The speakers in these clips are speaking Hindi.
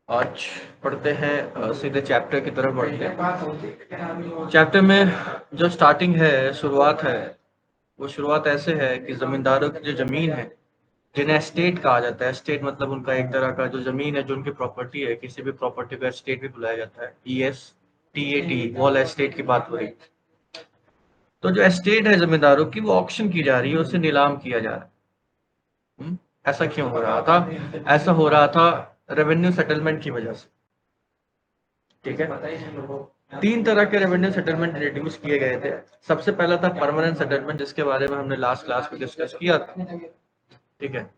आज पढ़ते हैं, सीधे चैप्टर की तरफ बढ़ते हैं। चैप्टर में जो स्टार्टिंग है, शुरुआत है, वो शुरुआत ऐसे है कि जमींदारों की जो जमीन है, जिन्हें एस्टेट कहा जाता है। एस्टेट मतलब उनका एक तरह का जो जमीन है, जो उनकी प्रॉपर्टी है, किसी भी प्रॉपर्टी को एस्टेट भी बुलाया जाता है। ESTAT, वॉल एस्टेट की बात हो रही है। तो जो एस्टेट है जमींदारों की, वो ऑक्शन की जा रही है, उसे नीलाम किया जा रहा है। ऐसा क्यों हो रहा था? ऐसा हो रहा था रेवेन्यू सेटलमेंट की वजह से। ठीक है, तीन तरह के रेवेन्यू सेटलमेंट इंट्रोड्यूस किए गए थे। सबसे पहला था परमानेंट सेटलमेंट, जिसके बारे में हमने लास्ट क्लास में डिस्कस किया था। ठीक है,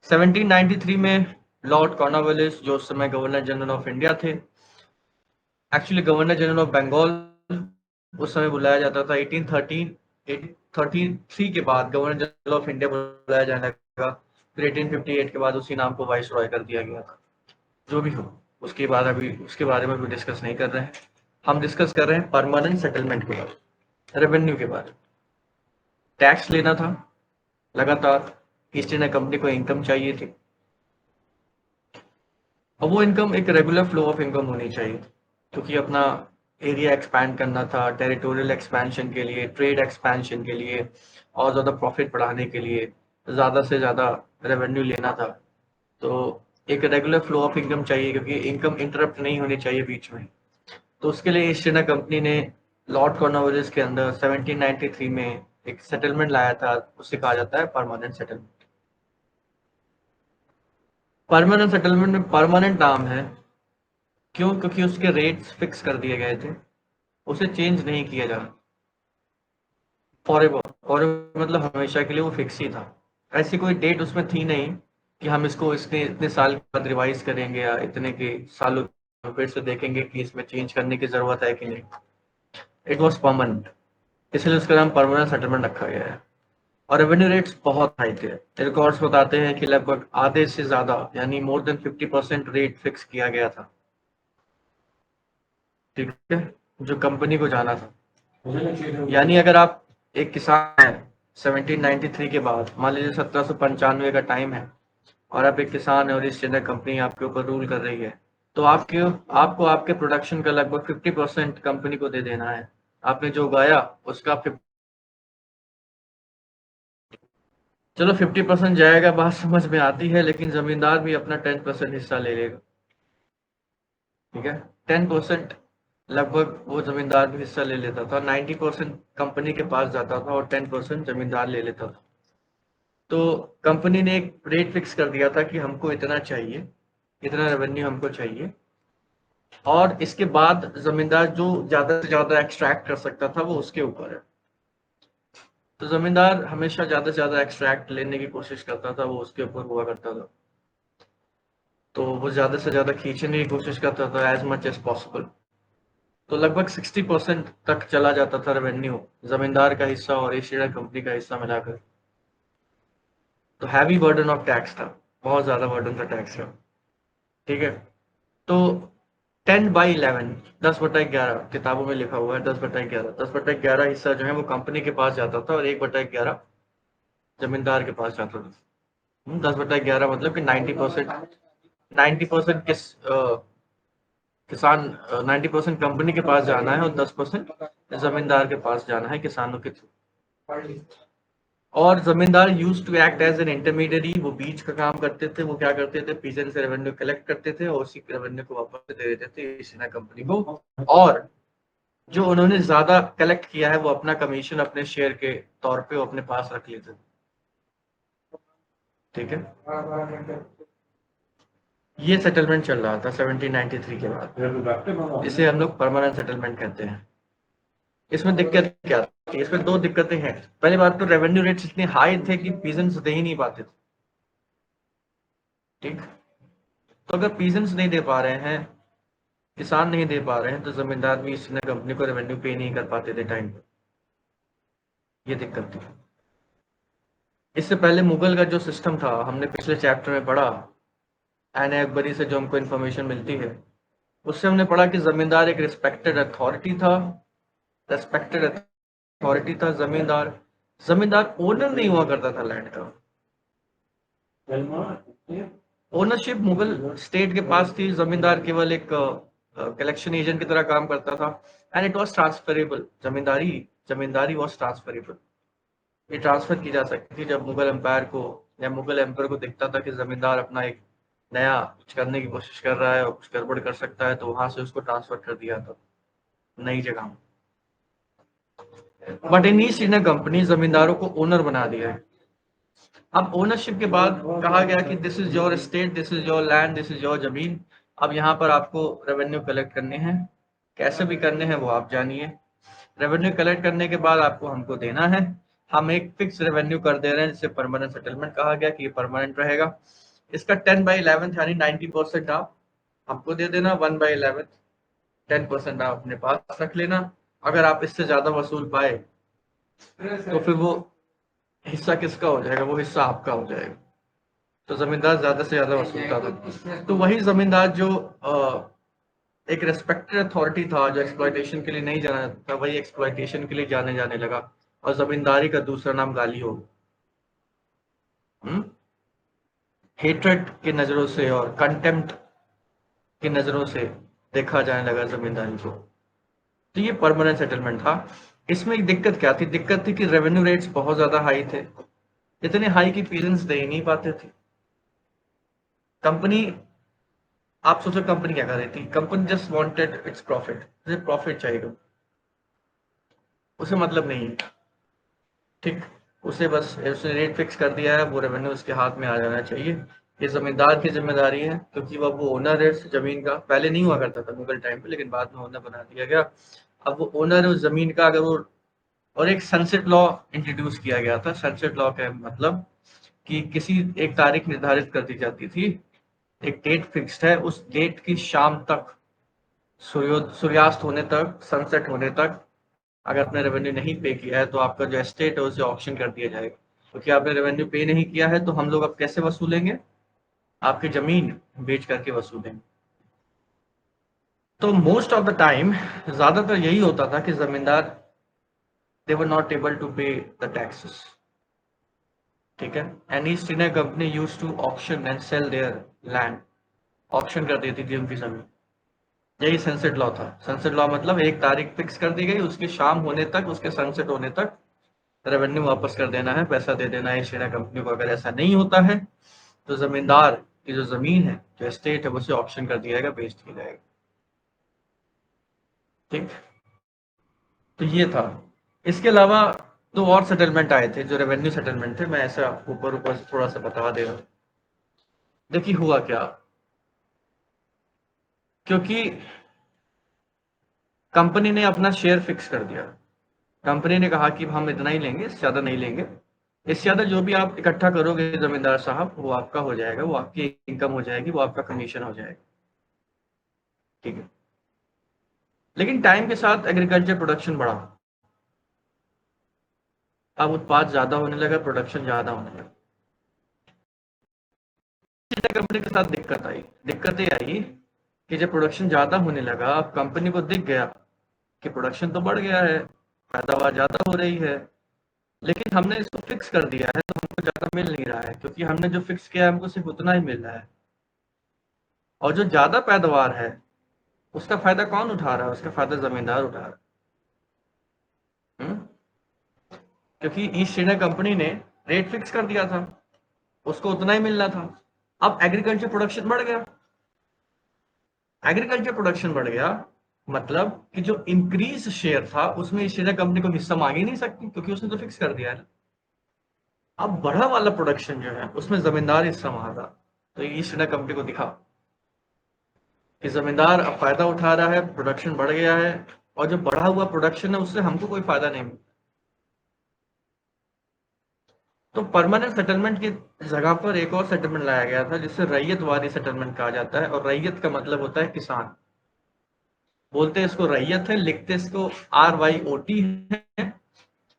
1793 में लॉर्ड कॉर्नवालिस, जो उस समय गवर्नर जनरल ऑफ इंडिया थे, actually governor general of Bengal उस समय बुलाया जाता था। 1833 के बाद गवर्नर जनरल ऑफ इंडिया बुलाया जाने लगा। फिर 1858 के बाद उसी नाम को वाइस रॉय कर दिया गया था। जो भी हो, उसके बाद अभी उसके बारे में भी डिस्कस नहीं कर रहे हैं। हम डिस्कस कर रहे हैं परमानेंट सेटलमेंट के बारे में, रेवेन्यू के बारे में। टैक्स लेना था लगातार, ईस्ट इंडिया कंपनी को इनकम चाहिए थी, और वो इनकम एक रेगुलर फ्लो ऑफ इनकम होनी चाहिए, क्योंकि अपना एरिया एक्सपैंड करना था, टेरिटोरियल एक्सपेंशन के लिए, ट्रेड एक्सपेंशन के लिए, और ज़्यादा प्रॉफिट बढ़ाने के लिए ज़्यादा से ज़्यादा रेवेन्यू लेना था। तो एक रेगुलर फ्लो ऑफ इनकम चाहिए, क्योंकि इनकम इंटरप्ट नहीं होनी चाहिए बीच में। तो उसके लिए ईस्ट इंडिया कंपनी ने लॉर्ड कॉर्नवालिस के अंदर 1793 में एक सेटलमेंट लाया था, उसे कहा जाता है परमानेंट सेटलमेंट। परमानेंट सेटलमेंट में परमानेंट नाम है, क्यों? क्योंकि उसके रेट्स फिक्स कर दिए गए थे, उसे चेंज नहीं किया जा रहा। फॉरएवर, फॉरएवर मतलब हमेशा के लिए वो फिक्स ही था। ऐसी कोई डेट उसमें थी नहीं कि हम इसको इसने इतने साल के बाद रिवाइज करेंगे, या इतने के सालों में फिर से देखेंगे कि इसमें चेंज करने की जरूरत है कि नहीं। इट वॉज परमानेंट, इसलिए उसका नाम परमानेंट सेटलमेंट रखा गया है। और रेवेन्यू रेट्स बहुत हाई थे। रिकॉर्ड्स बताते हैं कि लगभग आधे से ज्यादा, यानी मोर देन 50% रेट फिक्स किया गया था। ठीक है, जो कंपनी को जाना था। यानी अगर आप एक किसान हैं 1793 के बाद, मान लीजिए 1795 का टाइम है, और आप एक किसान है और ईस्ट इंडिया कंपनी आपके ऊपर रूल कर रही है, तो आपको आपके प्रोडक्शन का लगभग 50% कंपनी को दे देना है। आपने जो उगाया उसका चलो 50% जाएगा, बात समझ में आती है, लेकिन जमींदार भी अपना 10% हिस्सा ले लेगा। ठीक है, 10% लगभग वो जमींदार भी हिस्सा ले लेता था। 90% कंपनी के पास जाता था और 10% जमींदार ले लेता था। तो कंपनी ने एक रेट फिक्स कर दिया था कि हमको इतना चाहिए, इतना रेवेन्यू हमको चाहिए, और इसके बाद जमींदार जो ज्यादा से ज्यादा एक्सट्रैक्ट कर सकता था वो उसके ऊपर है। तो जमींदार हमेशा ज्यादा से ज्यादा एक्सट्रैक्ट लेने की कोशिश करता था, वो उसके ऊपर हुआ करता था। तो वो ज़्यादा से ज़्यादा खींचने की कोशिश करता था एज मच एज पॉसिबल। तो लगभग 60% तक चला जाता था रेवेन्यू, जमींदार का हिस्सा और एशिया कंपनी का हिस्सा मिलाकर। तो हैवी बर्डन ऑफ टैक्स था, बहुत ज़्यादा बर्डन था टैक्स का। ठीक है, तो 10/11, 10/11 किताबों में लिखा हुआ है। 10/11, 10/11 हिस्सा जो है वो कंपनी के पास जाता था, और 1/11 जमींदार के पास जाता था। 10/11 मतलब कि 90%, 90% किसान 90% कंपनी के पास जाना है, और 10% जमींदार के पास जाना है किसानों के थ्रू। और zamindar use to act as an intermediary, वो बीच का काम करते थे। वो क्या करते थे, पीजेंट से रेवेन्यू कलेक्ट करते थे और उसी रेवेन्यू को वापस दे देते थे ईस्ट इंडिया कंपनी को। और जो उन्होंने ज्यादा कलेक्ट किया है वो अपना कमीशन, अपने शेयर के तौर पे वो अपने पास रख लेते थे। ठीक है, ये सेटलमेंट चल रहा था 1793 के बाद, इसे हम लोग परमानेंट सेटलमेंट कहते हैं। इसमें दिक्कत क्या थी? इसमें दो दिक्कतें हैं। पहली बात तो रेवेन्यू रेट्स इतने हाई थे कि पीजेंट्स दे ही नहीं पाते थे। ठीक, तो अगर पीजेंट्स नहीं दे पा रहे हैं, किसान नहीं दे पा रहे हैं, तो जमींदार भी इसने कंपनी को रेवेन्यू पे नहीं कर पाते थे टाइम पर। ये दिक्कत थी। इससे पहले मुगल का जो सिस्टम था, हमने पिछले चैप्टर में पढ़ा, एन अकबरी से जो हमको इन्फॉर्मेशन मिलती है, उससे हमने पढ़ा कि जमींदार एक रिस्पेक्टेड अथॉरिटी था। रेस्पेक्टेड अथॉरिटी था जमींदार। जमींदार ओनर नहीं हुआ करता था लैंड का। ओनरशिप मुगल स्टेट के पास थी, जमींदार केवल एक कलेक्शन एजेंट की तरह काम करता था, and it was transferable. Zamindari was transferable, ये ट्रांसफर की जा सकती थी। जब मुगल एम्पायर को या मुगल एम्पायर को दिखता था कि जमींदार अपना एक नया कुछ करने की कोशिश कर रहा है और कुछ गड़बड़ कर सकता है, तो वहां से उसको ट्रांसफर कर दिया था नई जगह। But in east India company जमींदारों को ओनर बना दिया है। अब ओनरशिप के बाद कहा गया कि this is your state, this is your land, this is your जमीन। अब यहाँ पर आपको रेवेन्यू कलेक्ट करने हैं, कैसे भी करने हैं वो आप जानिए। रेवेन्यू कलेक्ट करने के बाद आपको हमको देना है। हम एक फिक्स रेवेन्यू कर दे रहे हैं जिसे परमानेंट सेटलमेंट कहा गया कि ये परमानेंट रहेगा। इसका 10/11 यानी 90% आप हमको दे देना, 1/11 10% आप अपने पास रख लेना। अगर आप इससे ज्यादा वसूल पाए तो फिर वो हिस्सा किसका हो जाएगा, वो हिस्सा आपका हो जाएगा। तो जमींदार ज्यादा से ज्यादा वसूलता था। तो वही जमींदार जो एक रेस्पेक्टेड अथॉरिटी था, जो एक्सप्लॉयटेशन के लिए नहीं जाना था, वही एक्सप्लॉयटेशन के लिए जाने जाने लगा, और जमींदारी का दूसरा नाम गाली हो गया। हेट्रेड की नजरों से और कंटेम्प्ट की नजरों से देखा जाने लगा जमींदारी को। तो ये परमानेंट सेटलमेंट था। इसमें एक दिक्कत क्या थी? दिक्कत थी कि रेवेन्यू रेट्स बहुत ज्यादा हाई थे, इतने हाई की पेरेंट्स दे ही नहीं पाते थे। कंपनी, आप सोचो कंपनी क्या कर रही थी? Company just wanted its profit, उसे प्रॉफिट चाहिए, उसे मतलब नहीं है, ठीक। उसे बस उसने रेट फिक्स कर दिया है, वो रेवेन्यू उसके हाथ में आ जाना चाहिए। ये जमींदार की जिम्मेदारी है, क्योंकि वो ओनर है उस जमीन का। पहले नहीं हुआ करता था मुगल टाइम पे, लेकिन बाद में ओनर बना दिया गया। अब वो ओनर है उस जमीन का। अगर वो, और एक सनसेट लॉ इंट्रोड्यूस किया गया था। सनसेट लॉ का मतलब कि किसी एक तारीख निर्धारित कर दी जाती थी, एक डेट फिक्स्ड है, उस डेट की शाम तक, सूर्यास्त होने तक, सनसेट होने तक, अगर आपने रेवेन्यू नहीं पे किया है तो आपका जो एस्टेट है उसे ऑक्शन कर दिया जाएगा। क्योंकि आपने रेवेन्यू पे नहीं किया है तो हम लोग अब कैसे वसूलेंगे? आपकी जमीन बेच करके वसूलेंगे। तो मोस्ट ऑफ द टाइम, ज्यादातर यही होता था कि zamindar, they were not able to pay the taxes, ठीक है। And East India Company use to auction and sale their land, auction कर देती थी उनकी जमीन। यही सनसेट लॉ था। सनसेट लॉ मतलब एक तारीख फिक्स कर दी गई, उसके शाम होने तक, उसके सनसेट होने तक रेवेन्यू वापस कर देना है, पैसा दे देना है ईस्ट इंडिया कंपनी को। अगर ऐसा नहीं होता है तो जमींदार की जो जमीन है, जो एस्टेट है, उसे ऑप्शन कर दिया जाएगा, बेच दिया जाएगा, ठीक। तो ये था। इसके अलावा दो और सेटलमेंट आए थे जो रेवेन्यू सेटलमेंट थे। मैं ऐसा ऊपर ऊपर से थोड़ा सा बता दे रहा हूँ। देखिए हुआ क्या, क्योंकि कंपनी ने अपना शेयर फिक्स कर दिया। कंपनी ने कहा कि हम इतना ही लेंगे, इससे ज्यादा नहीं लेंगे। इससे ज्यादा जो भी आप इकट्ठा करोगे जमींदार साहब, वो आपका हो जाएगा, वो आपकी इनकम हो जाएगी, वो आपका कमीशन हो जाएगा, ठीक है। लेकिन टाइम के साथ एग्रीकल्चर प्रोडक्शन बढ़ा, अब उत्पाद ज्यादा होने लगा, प्रोडक्शन ज्यादा होने लगा। कंपनी के साथ दिक्कत आई। दिक्कत ये आई कि जब प्रोडक्शन ज्यादा होने लगा, अब कंपनी को दिख गया कि प्रोडक्शन तो बढ़ गया है, पैदावार ज्यादा हो रही है, लेकिन हमने इसको फिक्स कर दिया है तो हमको ज्यादा मिल नहीं रहा है, क्योंकि हमने जो फिक्स किया है हमको सिर्फ उतना ही मिल रहा है। और जो ज्यादा पैदावार है उसका फायदा कौन उठा रहा है? उसका फायदा जमींदार उठा रहा है। क्योंकि ईस्ट इंडिया कंपनी ने रेट फिक्स कर दिया था, उसको उतना ही मिलना था। अब एग्रीकल्चर प्रोडक्शन बढ़ गया। एग्रीकल्चर प्रोडक्शन बढ़ गया मतलब कि जो इंक्रीज शेयर था उसमें ईस्ट इंडिया कंपनी को हिस्सा मांग ही नहीं सकती, क्योंकि उसने तो फिक्स कर दिया है। अब बढ़ा वाला प्रोडक्शन जो है उसमें जमींदार हिस्सा मांगा, तो ईस्ट इंडिया कंपनी को दिखा कि जमींदार अब फायदा उठा रहा है, प्रोडक्शन बढ़ गया है, और जो बढ़ा हुआ प्रोडक्शन है उससे हमको कोई फायदा नहीं मिलता। तो परमानेंट सेटलमेंट की जगह पर एक और सेटलमेंट लाया गया था जिसे रैयतवादी सेटलमेंट कहा जाता है। और रैयत का मतलब होता है किसान। बोलते हैं इसको रैयत है, लिखते इसको RYOT है।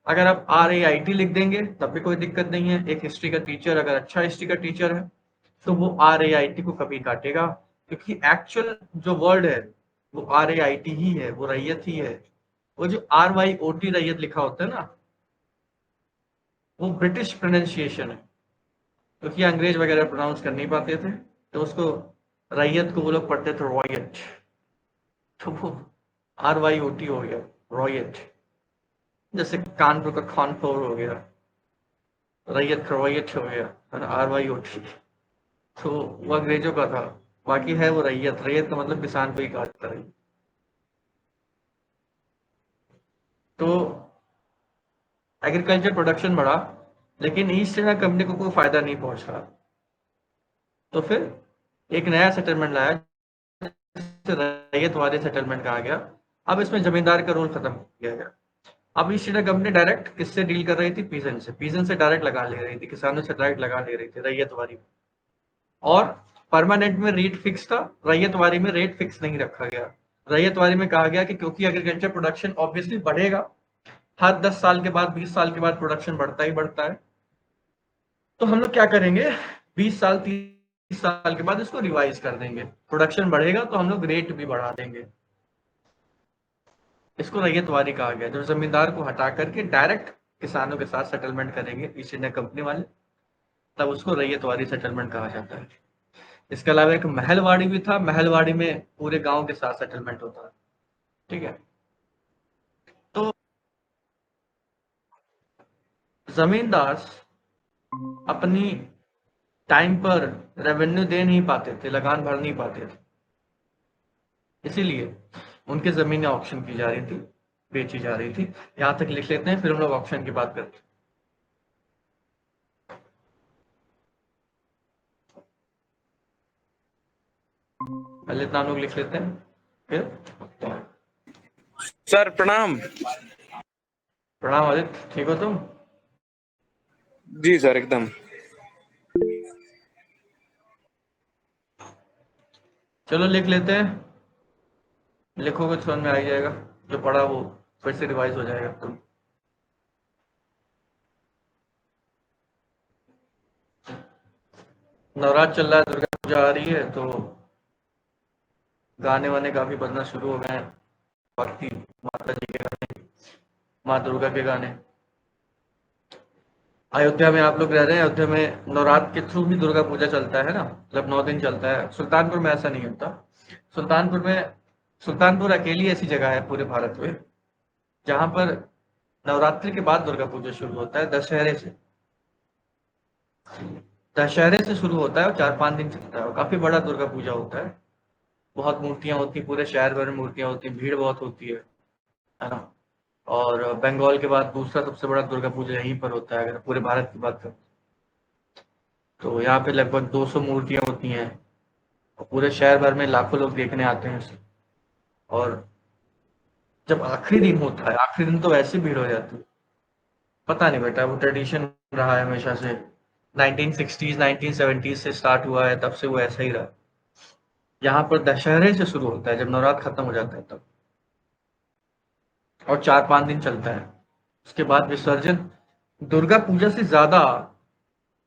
अगर आप RAIT लिख देंगे तब भी कोई दिक्कत नहीं है। एक हिस्ट्री का टीचर अगर अच्छा हिस्ट्री का टीचर है तो वो RAIT को कभी काटेगा, क्योंकि एक्चुअल जो वर्ड है वो RAIT ही है, वो रैयत ही है। वो जो RYOT रैयत लिखा होता है ना, वो ब्रिटिश प्रोनाउंसिएशन है, क्योंकि अंग्रेज वगैरह प्रोनाउंस कर नहीं पाते थे। तो उसको रैयत को वो लोग पढ़ते थे रॉयट, तो वो RYOT हो गया रॉयट। जैसे कानपुर का खानपुर हो गया, रैयत का रॉयट हो गया, है ना, RYOT। तो वो अंग्रेजों का था, बाकी है वो रैयत। रैयत का मतलब किसान को ही कहा जाता है। तो एग्रीकल्चर प्रोडक्शन बढ़ा, लेकिन ईस्ट इंडिया कंपनी को कोई फायदा नहीं पहुंचा। तो फिर एक नया सेटलमेंट लाया, जिसे रैयत वाले सेटलमेंट कहा गया। अब इसमें जमींदार का रोल खत्म किया गया। अब ईस्ट इंडिया कंपनी डायरेक्ट किससे डील कर रही थी? पीजेंट से। पीजेंट से डायरेक्ट लगा ले रही थी, किसानों से डायरेक्ट लगा ले रही थी रैयत वाली। और परमानेंट में रेट फिक्स था, रैयत वाली में रेट फिक्स नहीं रखा गया। रैयत वाली में कहा गया कि क्योंकि एग्रीकल्चर प्रोडक्शन ऑब्वियसली बढ़ेगा, हर 10 साल के बाद, 20 साल के बाद प्रोडक्शन बढ़ता ही बढ़ता है, तो हम लोग क्या करेंगे, 20 साल 30 साल के बाद इसको रिवाइज कर देंगे। प्रोडक्शन बढ़ेगा तो हम लोग रेट भी बढ़ा देंगे। इसको रैयतवारी कहा गया। जब जमींदार को हटा करके डायरेक्ट किसानों के साथ सेटलमेंट करेंगे ईस्ट इंडिया कंपनी वाले, तब उसको रैयतवारी सेटलमेंट कहा जाता है। इसके अलावा एक महलवाड़ी भी था। महलवाड़ी में पूरे गांव के साथ सेटलमेंट होता है। ठीक है। तो जमींदार अपनी टाइम पर रेवेन्यू दे नहीं पाते थे, लगान भर नहीं पाते थे, इसीलिए उनकी जमीनें ऑक्शन की जा रही थी, बेची जा रही थी। यहां तक लिख लेते हैं, फिर हम लोग ऑक्शन की बात करते हैं। पहले इतना हम लोग लिख लेते हैं, फिर सर प्रणाम। प्रणाम आदित्य, ठीक हो तुम? जी सर एकदम। चलो लिख लेते हैं, लिखोगे तो समझ में आ ही जाएगा। जो पढ़ा वो फिर से रिवाइज हो जाएगा तुम। नवरात्र चल रहा है, दुर्गा पूजा आ रही है, तो गाने वाने काफी बजना शुरू हो गए हैं। भक्ति माता जी के गाने, माँ दुर्गा के गाने। अयोध्या में आप लोग रह रहे हैं, अयोध्या में नवरात्र के थ्रू भी दुर्गा पूजा चलता है ना, मतलब 9 दिन चलता है। सुल्तानपुर में ऐसा नहीं होता। सुल्तानपुर में, सुल्तानपुर अकेली ऐसी जगह है पूरे भारत में जहां पर नवरात्रि के बाद दुर्गा पूजा शुरू होता है, दशहरे से। दशहरे से शुरू होता है और 4-5 दिन चलता है, और काफी बड़ा दुर्गा पूजा होता है। बहुत मूर्तियां होती हैं, पूरे शहर भर में मूर्तियां होती हैं, भीड़ बहुत होती है ना। और बंगाल के बाद दूसरा सबसे बड़ा दुर्गा पूजा यहीं पर होता है, अगर पूरे भारत की बात करें तो। यहाँ पे लगभग 200 मूर्तियां होती हैं, और पूरे शहर भर में लाखों लोग देखने आते हैं इसे। और जब आखिरी दिन होता है, आखिरी दिन तो वैसे भीड़ हो जाती है। पता नहीं बेटा, वो ट्रेडिशन रहा है हमेशा से। 1960s 1970s से स्टार्ट हुआ है, तब से वो ऐसा ही रहा। यहाँ पर दशहरे से शुरू होता है, जब नवरात्र खत्म हो जाता है तब, और 4-5 दिन चलता है। उसके बाद विसर्जन। दुर्गा पूजा से ज्यादा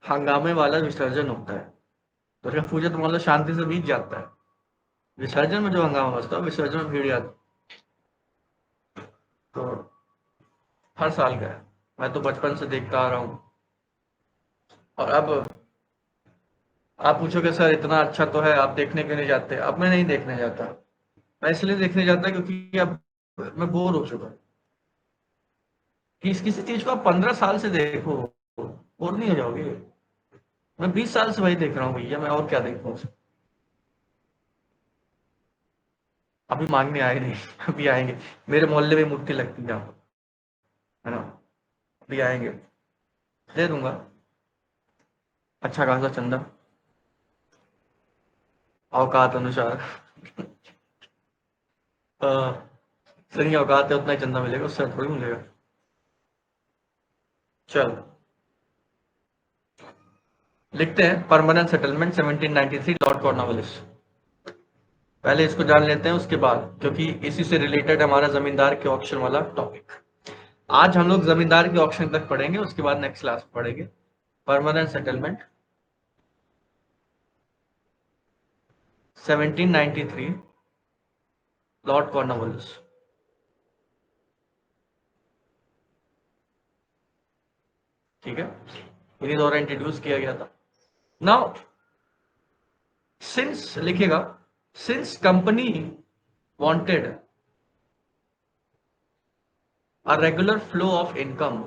हंगामे वाला विसर्जन होता है। दुर्गा पूजा तो मतलब शांति से बीत जाता है, विसर्जन में जो हंगामा बचता है, विसर्जन में भीड़ जाती है। तो हर साल का है, मैं तो बचपन से देखता आ रहा हूँ। और अब आप पूछोगे सर इतना अच्छा तो है, आप देखने क्यों नहीं जाते? अब मैं नहीं देखने जाता। मैं इसलिए देखने जाता क्योंकि अब मैं बोर हो चुका हूँ। किसी चीज को आप 15 साल से देखो, बोर नहीं हो जाओगे? मैं 20 साल से वही देख रहा हूँ भैया, मैं और क्या देखूँ? अभी मांगने आए नहीं, अभी आएंगे। मेरे मोहल्ले में मूर्ति लगती है यहाँ पर, है ना, अभी आएंगे, दे दूंगा अच्छा खासा चंदा, औकात अनुसार। अ, जितनी औकात है उतना ही चंदा मिलेगा, उससे थोड़ी मिलेगा। चल लिखते हैं, परमानेंट सेटलमेंट 1793, लॉर्ड कॉर्नवालिस। पहले इसको जान लेते हैं, उसके बाद, क्योंकि इसी से रिलेटेड हमारा जमींदार के ऑक्शन वाला टॉपिक। आज हम लोग जमींदार के ऑक्शन तक पढ़ेंगे, उसके बाद नेक्स्ट क्लास पढ़ेंगे परमानेंट सेटलमेंट 1793, लॉर्ड कॉर्नवालिस। ठीक है, इन्हीं द्वारा इंट्रोड्यूस किया गया था। नाउ सिंस लिखेगा, since company wanted a regular flow of income,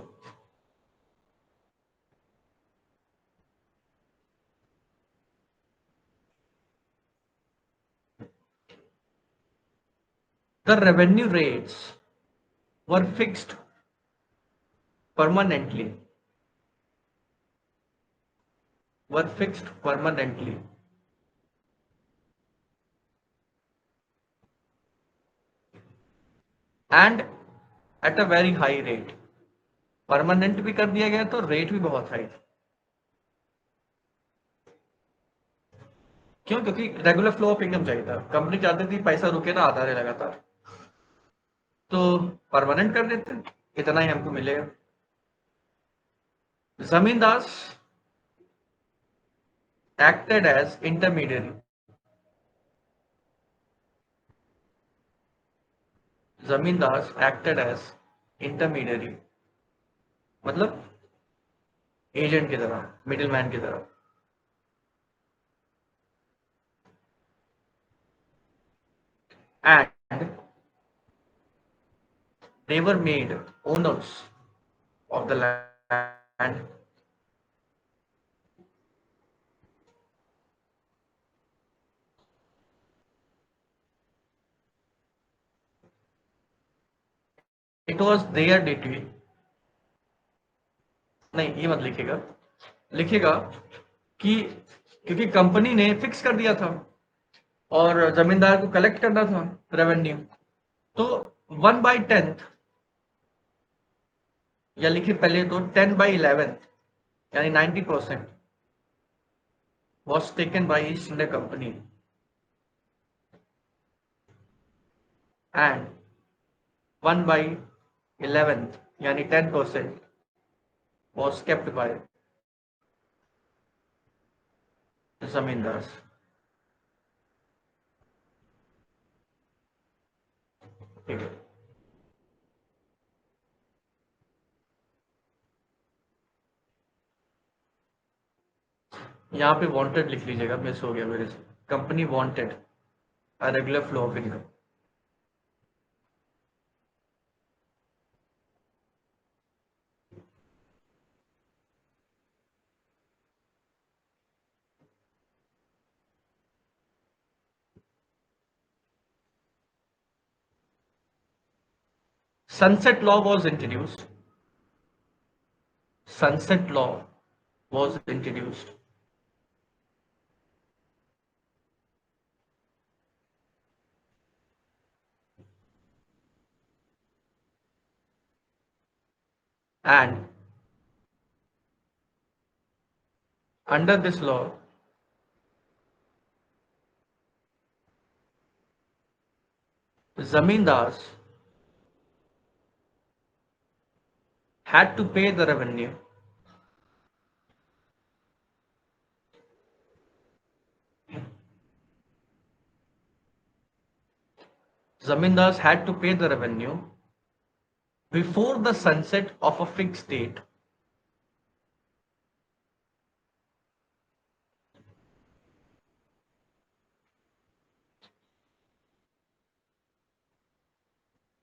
the revenue rates were fixed permanently, were fixed permanently, and at a very high rate. Permanent भी कर दिया गया तो रेट भी बहुत हाई था। क्यों? क्योंकि रेगुलर फ्लो ऑफ इनकम चाहिए था, कंपनी चाहती थी पैसा रुके ना, आता रहे लगातार, तो परमानेंट कर देते, इतना ही हमको मिलेगा। जमींदास acted as intermediary, जमींदास acted as intermediary, मतलब एजेंट की तरह, मिडिल मैन की तरह। And they were made owners of the land, it was their duty। नहीं, ये मत लिखेगा, लिखेगा कि क्योंकि कंपनी ने फिक्स कर दिया था और जमींदार को कलेक्ट करना था रेवेन्यू, तो 1/10 या लिखे पहले तो 10/11 यानी 90% was taken by East India Company and 1/11 यानी 10% was kept by जमींदार। ठीक है, यहाँ पे वांटेड लिख लीजिएगा, मिस हो गया मेरे से। Company wanted a regular flow of income. Sunset law was introduced. Sunset law was introduced. And under this law, zamindars had to pay the revenue zamindars had to pay the revenue before the sunset of a fixed date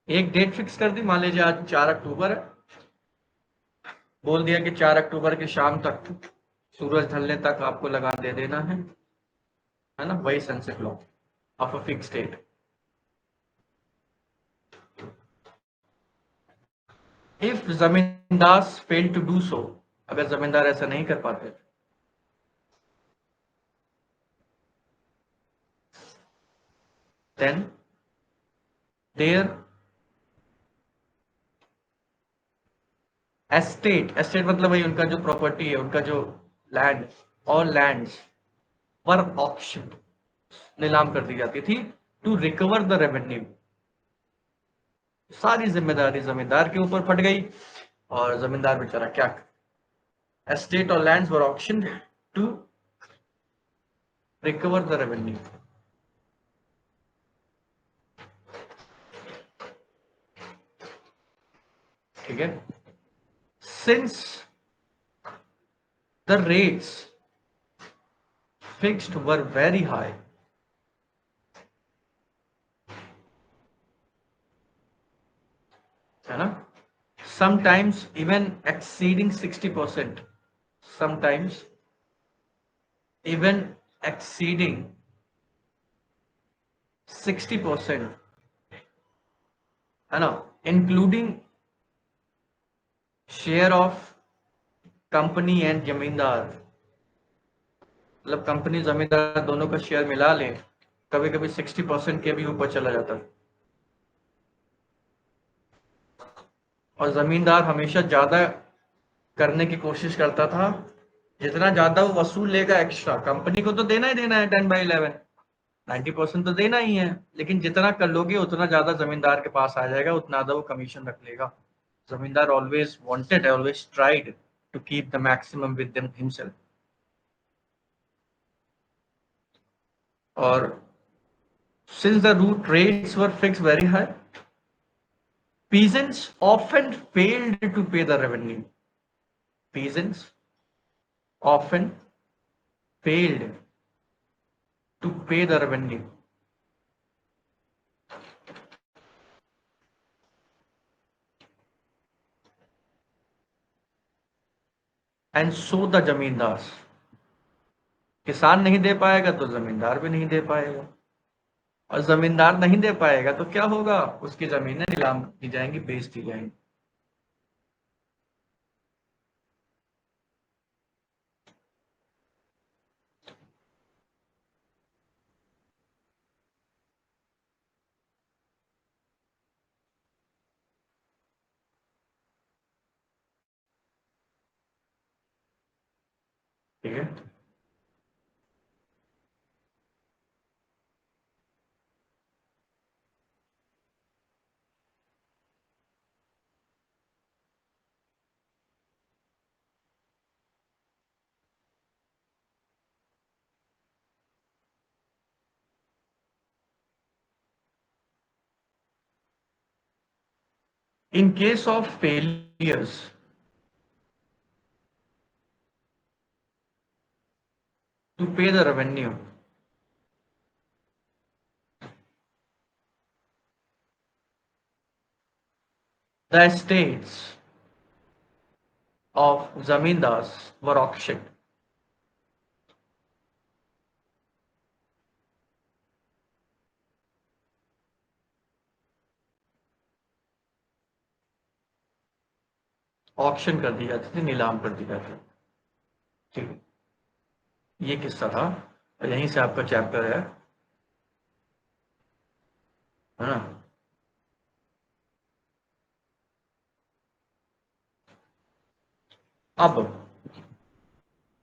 एक डेट फिक्स कर दी, मान लीजिए आज 4 अक्टूबर है, बोल दिया कि 4 अक्टूबर की शाम तक, सूरज ढलने तक आपको लगा दे देना है ना, वही sunset law of a fix date. If zamindar fail to do so, अगर जमींदार ऐसा नहीं कर पाते, देन देयर एस्टेट, एस्टेट मतलब वही उनका जो प्रॉपर्टी है, उनका जो लैंड, ऑल लैंड्स पर ऑक्शन, नीलाम कर दी जाती थी, टू रिकवर द रेवेन्यू। सारी जिम्मेदारी जमींदार के ऊपर फट गई और जमींदार बेचारा क्या करे। एस्टेट और lands were auction to recover the revenue. ठीक है, since the rates fixed were very high. है ना? Sometimes even exceeding 60%. Sometimes even exceeding 60%. है ना? Including share of company and जमींदार, मतलब कंपनी जमींदार दोनों का शेयर मिला लें, कभी कभी 60% के भी ऊपर चला जाता है। और जमींदार हमेशा ज्यादा करने की कोशिश करता था, जितना ज्यादा वो वसूल लेगा एक्स्ट्रा, कंपनी को तो देना ही देना है 10/11, 90% तो देना ही है, लेकिन जितना कर लोगे उतना ज्यादा जमींदार के पास आ जाएगा, उतना ज्यादा वो कमीशन रख लेगा। Zamindar always wanted, always tried to keep the maximum with them himself. और since the root rates were fixed very high, peasants often failed to pay the revenue. Peasants often failed to pay the revenue. And so the जमींदार, किसान नहीं दे पाएगा तो जमींदार भी नहीं दे पाएगा, और जमींदार नहीं दे पाएगा तो क्या होगा, उसकी जमीनें नीलाम की जाएंगी, बेच दी जाएंगी। ठीक है, in case of failures to pay the revenue, the estates of zamindars were auctioned. Auction कर दी जाती थी, नीलाम कर दी जाती थी। ठीक है, ये किस्सा था, और यहीं से आपका चैप्टर है ना? अब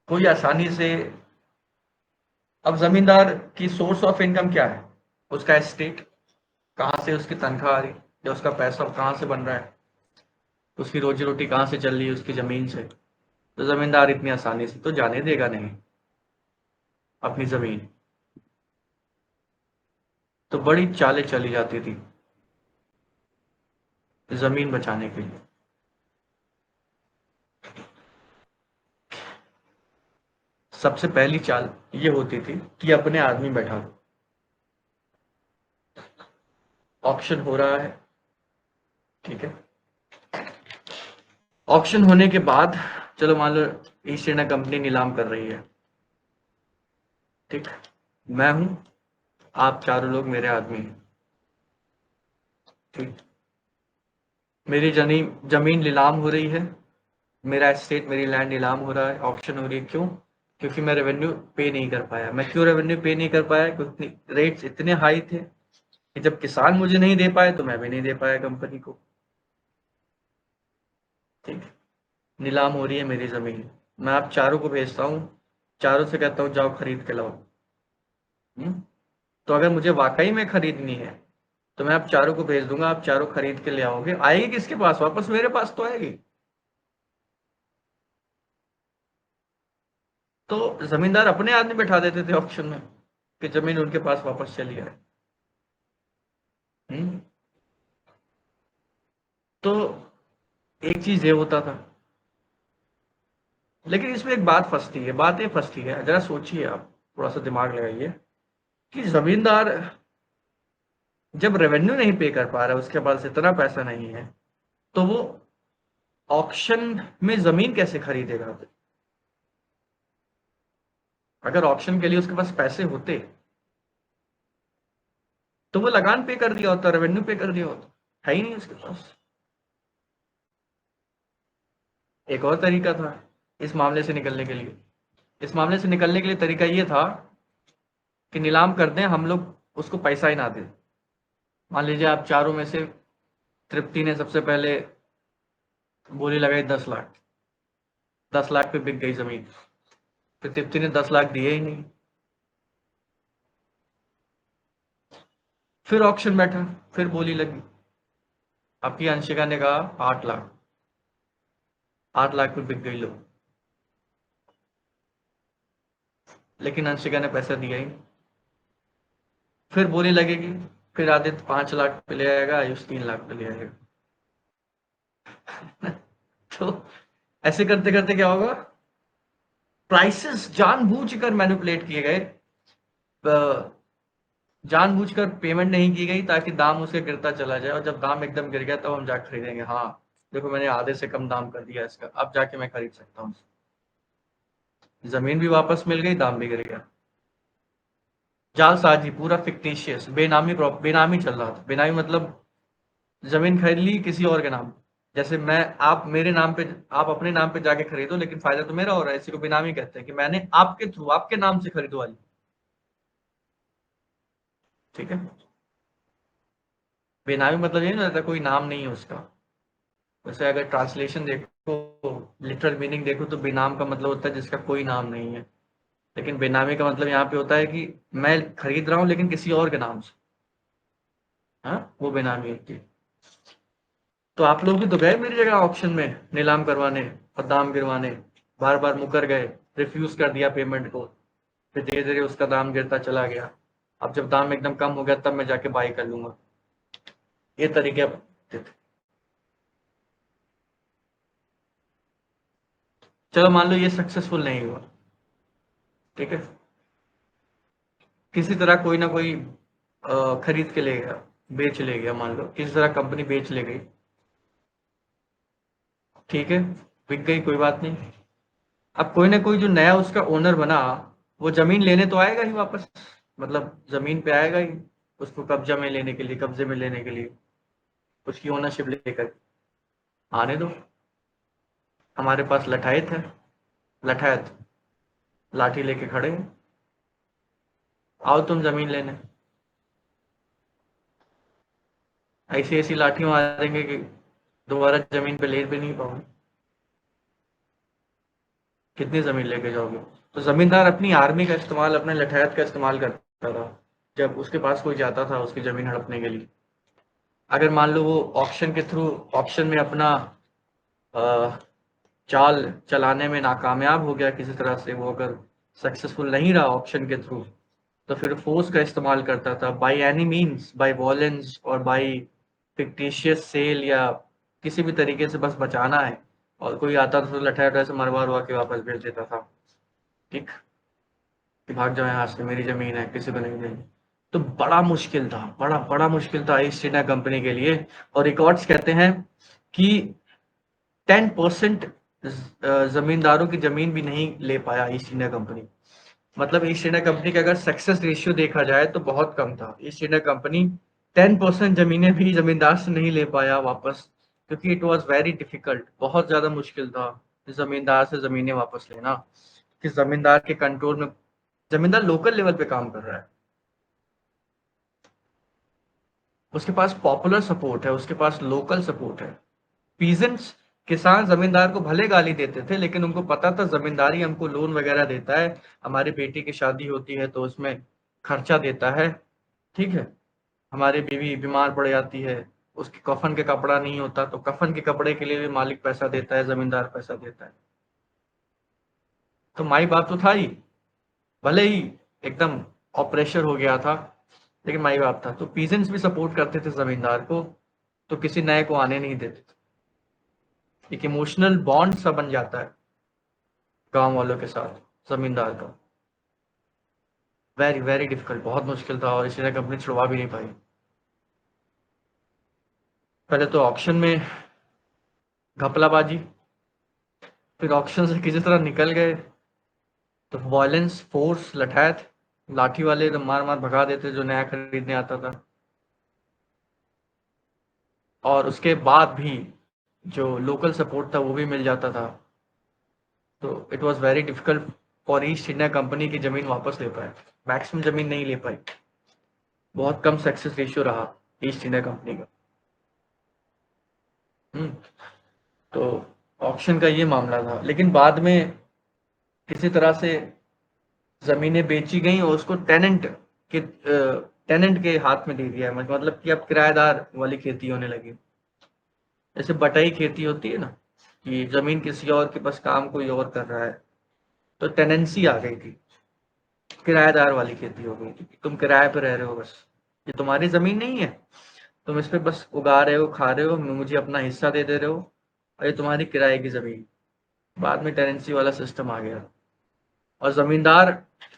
कोई आसानी से, अब जमींदार की सोर्स ऑफ इनकम क्या है, उसका एस्टेट, कहाँ से उसकी तनख्वाह आ रही, या उसका पैसा कहाँ से बन रहा है, उसकी रोजी रोटी कहाँ से चल रही है, उसकी जमीन से। तो जमींदार इतनी आसानी से तो जाने देगा नहीं अपनी जमीन, तो बड़ी चालें चली जाती थी जमीन बचाने के लिए। सबसे पहली चाल ये होती थी कि अपने आदमी बैठा दो, ऑक्शन हो रहा है, ठीक है, ऑक्शन होने के बाद चलो मान लो ईस्ट इंडिया कंपनी नीलाम कर रही है, ठीक, मैं हूं, आप चारों लोग मेरे आदमी हैं, ठीक, मेरी जमीन नीलाम हो रही है, मेरा एस्टेट, मेरी लैंड नीलाम हो रहा है, ऑक्शन हो रही है, क्यों? क्योंकि मैं रेवेन्यू पे नहीं कर पाया। मैं क्यों रेवेन्यू पे नहीं कर पाया? क्योंकि रेट्स इतने हाई थे कि जब किसान मुझे नहीं दे पाए तो मैं भी नहीं दे पाया कंपनी को। ठीक, नीलाम हो रही है मेरी जमीन, मैं आप चारों को भेजता हूँ, चारों से कहता हूँ जाओ खरीद के लाओ। तो अगर मुझे वाकई में खरीदनी है तो मैं आप चारों को भेज दूंगा, आप चारों खरीद के ले आओगे, आएगी किसके पास? वापस मेरे पास तो आएगी। तो जमींदार अपने आदमी बैठा देते थे ऑक्शन में कि जमीन उनके पास वापस चली आए। हम्म, तो एक चीज ये होता था, लेकिन इसमें एक बात फंसती है, बात ये फंसती है, जरा सोचिए आप थोड़ा सा दिमाग लगाइए कि जमींदार जब रेवेन्यू नहीं पे कर पा रहा है, उसके पास इतना पैसा नहीं है, तो वो ऑक्शन में जमीन कैसे खरीदेगा? अगर ऑक्शन के लिए उसके पास पैसे होते तो वो लगान पे कर दिया होता, रेवेन्यू पे कर दिया होता। है ही नहीं उसके पास। एक और तरीका था इस मामले से निकलने के लिए। इस मामले से निकलने के लिए तरीका ये था कि नीलाम कर दें, हम लोग उसको पैसा ही ना दें। मान लीजिए आप चारों में से तृप्ति ने सबसे पहले बोली लगाई 10 लाख, 10 लाख पे बिक गई जमीन। फिर तृप्ति ने 10 लाख दिए ही नहीं। फिर ऑक्शन बैठा, फिर बोली लगी। आपकी अंशिका ने कहा 8 लाख, 8 लाख पे बिक गई लो। लेकिन अंशिका ने पैसा दिया ही नहीं। फिर बोली लगेगी, फिर आदित्य 5 लाख पे ले आएगा, आयुष 3 लाख पे ले आएगा। तो ऐसे करते करते क्या होगा, प्राइसेस जानबूझकर मैनिपुलेट किए गए, जानबूझकर पेमेंट नहीं की गई ताकि दाम उसके गिरता चला जाए, और जब दाम एकदम गिर गया तब हम जाकर खरीदेंगे। हाँ देखो, मैंने आधे से कम दाम कर दिया इसका, अब जाके मैं खरीद सकता हूँ। जमीन भी वापस मिल गई, दाम भी गिर गया। जालसाजी, पूरा फिक्टिशियस, बेनामी चल रहा था। बेनामी मतलब जमीन खरीद ली किसी और के नाम, जैसे मैं, आप मेरे नाम पे, आप अपने नाम पे जाके खरीदो, लेकिन फायदा तो मेरा हो रहा है। इसी को बेनामी कहते हैं कि मैंने आपके थ्रू, आपके नाम से खरीदवाई। ठीक है। बेनामी मतलब ये नहीं रहता कोई नाम नहीं है उसका। वैसे अगर ट्रांसलेशन देखो, लिटरल मीनिंग देखो, तो बेनाम का मतलब होता है जिसका कोई नाम नहीं है। लेकिन बेनामी का मतलब यहाँ पे होता है कि मैं खरीद रहा हूँ लेकिन किसी और के नाम से। हाँ, वो बेनामी होती है। तो आप लोग भी तो गए मेरी जगह ऑक्शन में नीलाम करवाने और दाम गिरवाने, बार बार मुकर गए, रिफ्यूज कर दिया पेमेंट को। फिर धीरे धीरे उसका दाम गिरता चला गया। अब जब दाम एकदम कम हो गया तब मैं जाके बाई कर लूंगा। ये तरीके अपनाते थे। चलो मान लो ये सक्सेसफुल नहीं हुआ, ठीक है। किसी तरह कोई ना कोई खरीद के ले गया, बेच ले गया, मान लो किसी तरह कंपनी बेच ले गई। ठीक है, बिक गई, कोई बात नहीं। अब कोई ना कोई जो नया उसका ओनर बना, वो जमीन लेने तो आएगा ही वापस, मतलब जमीन पे आएगा ही, उसको कब्जा में लेने के लिए, कब्जे में लेने के लिए, उसकी ओनरशिप लेकर। आने दो, हमारे पास लठायत है, लठायत लाठी लेके खड़े हैं, आओ तुम जमीन लेने। ऐसी ऐसी लाठी मारेंगे कि दोबारा जमीन पे ले भी नहीं पाओगे। कितनी जमीन लेके जाओगे? तो जमींदार अपनी आर्मी का इस्तेमाल, अपने लठायत का इस्तेमाल करता था जब उसके पास कोई जाता था उसकी जमीन हड़पने के लिए। अगर मान लो वो ऑक्शन के थ्रू, ऑक्शन में अपना अ, चाल चलाने में नाकामयाब हो गया किसी तरह से, वो अगर सक्सेसफुल नहीं रहा ऑक्शन के थ्रू, तो फिर फोर्स का इस्तेमाल करता था, by any means, by violence और बाय फिक्टिशियस सेल, या किसी भी तरीके से बस बचाना है। और कोई आता था तो लठा उठा से मरवा उरवा के वापस भेज देता था। ठीक, कि भाग जाओ यहाँ से, मेरी जमीन है, किसी को नहीं देंगे। तो बड़ा मुश्किल था, बड़ा बड़ा मुश्किल था ईस्ट इंडिया कंपनी के लिए। और रिकॉर्ड्स कहते हैं कि 10% जमींदारों की जमीन भी नहीं ले पाया ईस्ट इंडिया कंपनी। मतलब ईस्ट इंडिया कंपनी का अगर सक्सेस रेशियो देखा जाए तो बहुत कम था। ईस्ट इंडिया कंपनी 10% जमीनें भी जमींदार से नहीं ले पाया वापस, क्योंकि इट वॉज वेरी डिफिकल्ट, बहुत ज्यादा मुश्किल था जमींदार से जमीनें वापस लेना। कि जमींदार के कंट्रोल में, जमींदार लोकल लेवल पे काम कर रहा है, उसके पास पॉपुलर सपोर्ट है, उसके पास लोकल सपोर्ट है। पीजेंट्स, किसान जमींदार को भले गाली देते थे, लेकिन उनको पता था जमींदारी हमको लोन वगैरह देता है, हमारी बेटी की शादी होती है तो उसमें खर्चा देता है। ठीक है, हमारी बीवी बीमार पड़ जाती है, उसके कफन के कपड़ा नहीं होता तो कफन के कपड़े के लिए भी मालिक पैसा देता है, जमींदार पैसा देता है। तो माई बाप तो था ही, भले ही एकदम ऑपरेशन हो गया था, लेकिन माई बाप था। तो पीजेंट्स भी सपोर्ट करते थे जमींदार को, तो किसी नए को आने नहीं देते थे। एक इमोशनल बॉन्ड सा बन जाता है गांव वालों के साथ जमींदार का। वेरी वेरी डिफिकल्ट, बहुत मुश्किल था और ईस्ट इंडिया कंपनी छुड़वा भी नहीं पाई। पहले तो ऑक्शन में घपलाबाजी, फिर ऑक्शन से किसी तरह निकल गए, तो वायलेंस, फोर्स, लठैत, लाठी वाले एकदम मार मार भगा देते जो नया खरीदने आता था। और उसके बाद भी जो लोकल सपोर्ट था वो भी मिल जाता था। तो it was very difficult for east India company की जमीन वापस ले पाए, मैक्सिमम जमीन नहीं ले पाई, बहुत कम सक्सेस रेशियो रहा ईस्ट इंडिया कंपनी का। हम्म, तो ऑक्शन का ये मामला था, लेकिन बाद में किसी तरह से जमीनें बेची गई और उसको टेनेंट के हाथ में दे दिया है, मतलब कि अब किराएदार वाली खेती होने लगी। जैसे बटाई खेती होती है ना, कि जमीन किसी और के पास काम कोई और कर रहा है, तो टेनेंसी आ गई थी, किराएदार वाली खेती हो गई थी। तुम किराए पे रह रहे हो, बस ये तुम्हारी जमीन नहीं है, तुम इस पे बस उगा रहे हो, खा रहे हो, मुझे अपना हिस्सा दे रहे हो, और ये तुम्हारी किराए की जमीन। बाद में टेनेंसी वाला सिस्टम आ गया और जमींदार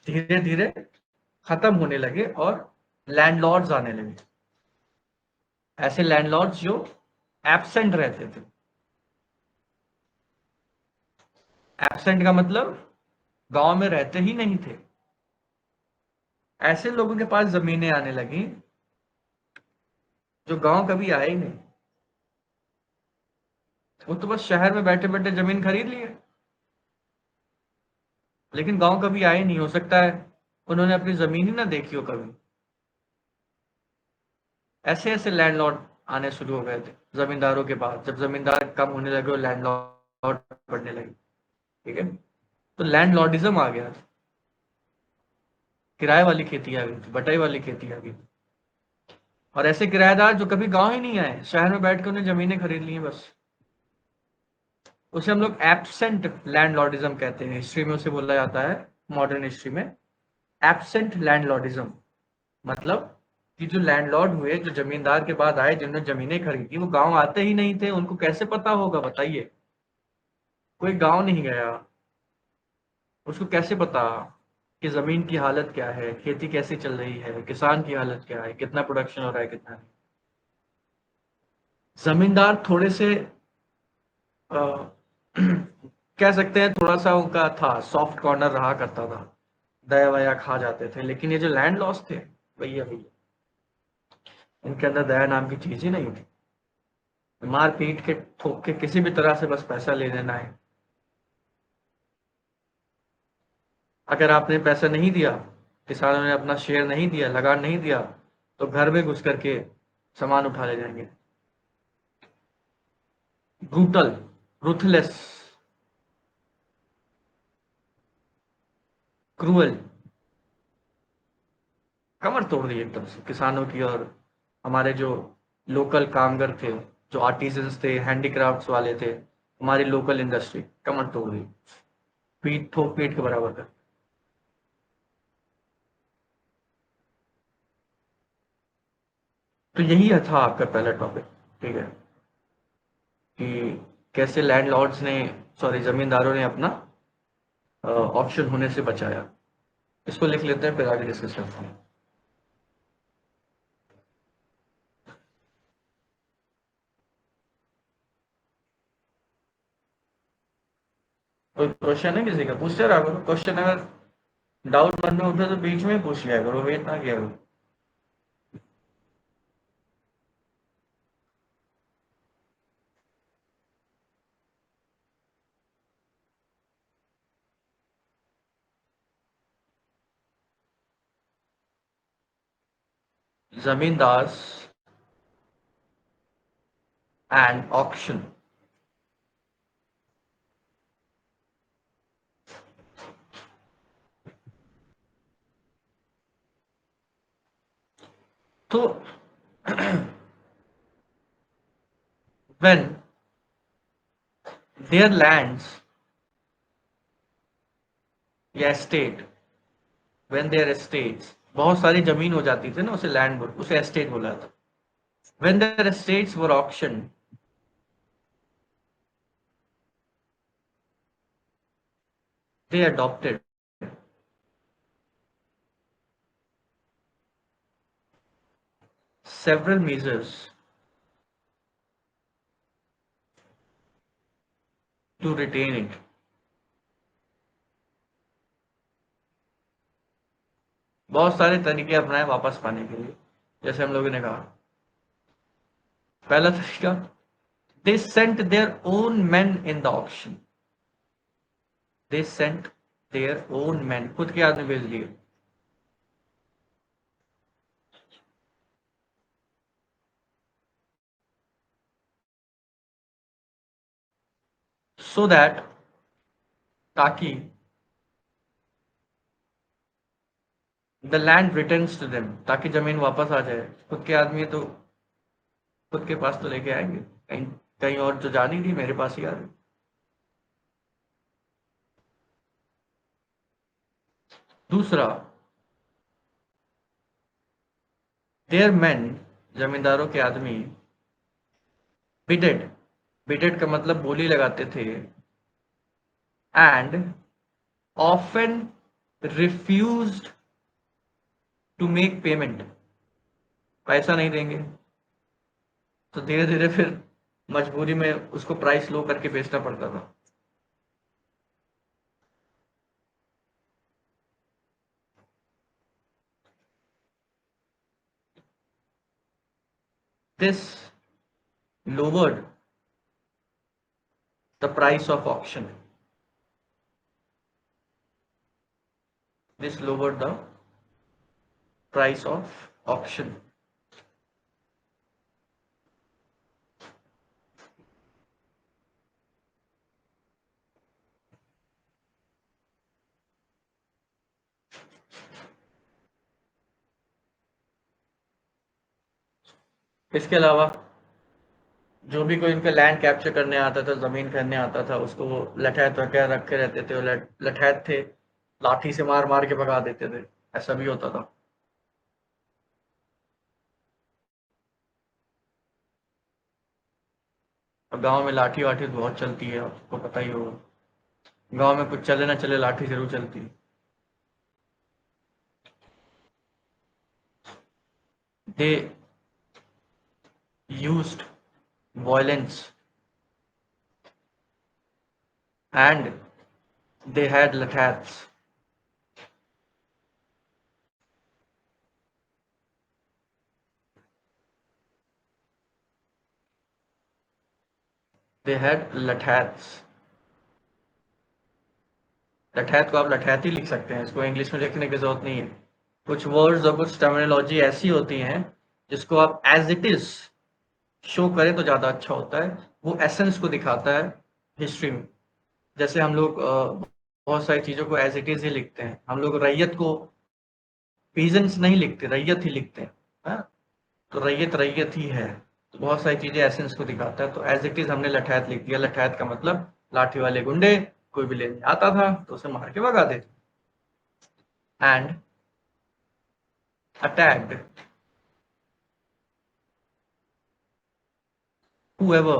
धीरे धीरे खत्म होने लगे और लैंडलॉर्ड्स आने लगे। ऐसे लैंडलॉर्ड्स जो एब्सेंट रहते थे। एब्सेंट का मतलब गांव में रहते ही नहीं थे। ऐसे लोगों के पास जमीनें आने लगी जो गांव कभी आए ही नहीं। वो तो बस शहर में बैठे बैठे जमीन खरीद लिए, लेकिन गांव कभी आए नहीं। हो सकता है उन्होंने अपनी जमीन ही ना देखी हो कभी। ऐसे ऐसे लैंडलॉर्ड आने शुरू हो गए थे जमींदारों के बाद। जब जमींदार कम होने लगे और लैंडलॉर्ड बढ़ने लगे, ठीक है, तो लैंडलॉर्डिज्म आ गया। किराए वाली खेती आ गई थी, बटाई वाली खेती आ गई। और ऐसे किराएदार जो कभी गांव ही नहीं आए, शहर में बैठ के उन्हें जमीनें खरीद ली हैं बस। उसे हम लोग एब्सेंट लैंडलॉर्डिज्म कहते हैं, हिस्ट्री में उसे बोला जाता है, मॉडर्न हिस्ट्री में एब्सेंट लैंडलॉर्डिज्म। मतलब कि जो लैंडलॉर्ड हुए, जो जमींदार के बाद आए, जिन्होंने जमीनें खरीदी, वो गांव आते ही नहीं थे। उनको कैसे पता होगा बताइए? कोई गांव नहीं गया, उसको कैसे पता कि जमीन की हालत क्या है, खेती कैसी चल रही है, किसान की हालत क्या है, कितना प्रोडक्शन हो रहा है, कितना नहीं। जमींदार थोड़े से अ, कह सकते हैं थोड़ा सा उनका था, सॉफ्ट कॉर्नर रहा करता था, दया वया खा जाते थे। लेकिन ये जो लैंड लॉस थे, भैया भैया, इनके अंदर दया नाम की चीज ही नहीं थी। मार पीट के, ठोक के, किसी भी तरह से बस पैसा ले लेना है। अगर आपने पैसा नहीं दिया, किसानों ने अपना शेयर नहीं दिया, लगान नहीं दिया, तो घर में घुस करके सामान उठा ले जाएंगे। ब्रूटल, रूथलेस, क्रूअल, कमर तोड़ दी एकदम से किसानों की। और हमारे जो लोकल कामगर थे, जो आर्टिजन्स थे, हैंडीक्राफ्ट्स वाले थे, हमारी लोकल इंडस्ट्री कमर तोड़ दी, पीठ ठोक पीठ के बराबर कर। तो यही था आपका पहला टॉपिक, ठीक है, कि कैसे लैंडलॉर्ड्स ने, सॉरी, जमींदारों ने अपना ऑप्शन होने से बचाया। इसको लिख लेते हैं, फिर आगे डिस्कस करते हैं। कोई क्वेश्चन है किसी का? पूछते रहा करो क्वेश्चन, अगर डाउट मन में उठे तो बीच में ही पूछ लिया करो, वेट ना किया करो। जमींदार एंड ऑक्शन। तो when their lands या स्टेट, when their estates, बहुत सारी जमीन हो जाती थी ना, उसे लैंड, उसे एस्टेट बोला था। when their estates were auctioned, they adopted several measures to retain it. बहुत सारे तरीके अपनाए वापस पाने के लिए, जैसे हम लोगों ने कहा। पहला तरीका, they sent their own men in the auction. They sent their own men, खुद के आदमी भेज दिए। So that, ताकि the land returns to them, ताकि जमीन वापस आ जाए। खुद के आदमी तो खुद के पास तो लेके आएंगे, कहीं कहीं और तो जा नहीं रही, मेरे पास ही आ रही। दूसरा, देयर मैन, जमींदारों के आदमी, बिडेड, बिडेड का मतलब बोली लगाते थे, and often refused to make payment, पैसा नहीं देंगे, तो धीरे धीरे फिर मजबूरी में उसको प्राइस लो करके बेचना पड़ता था। This lowered the price of auction. This lowered the price of auction. इसके अलावा जो भी कोई उनका लैंड कैप्चर करने आता था, जमीन खरीदने आता था, उसको वो लठैत वगैरह रखे रहते थे, लठैत थे, लाठी से मार मार के भगा देते थे, ऐसा भी होता था। अब गांव में लाठी वाठी तो बहुत चलती है, आपको पता ही होगा। गांव में कुछ चले ना चले, लाठी जरूर चलती है। They used violence and they had lathats. They had lathats. लठैत को आप लठैत ही लिख सकते हैं, इसको इंग्लिश में लिखने की जरूरत नहीं है। कुछ वर्ड्स और कुछ टर्मिनोलॉजी ऐसी होती हैं जिसको आप एज इट इज शो करें तो ज्यादा अच्छा होता है, वो एसेंस को दिखाता है हिस्ट्री में। जैसे हम लोग बहुत सारी चीजों को एज इट इज ही लिखते हैं, हम लोग रैयत को पीजेंट्स नहीं लिखते, रैयत ही लिखते हैं, हाँ? तो रैयत रैयत ही है। तो बहुत सारी चीजें एसेंस को दिखाता है, तो एज इट इज हमने लठैत लिख दिया। लठैत का मतलब लाठी वाले गुंडे, कोई भी लेने आता था तो उसे मार के भगा देते। And attacked whoever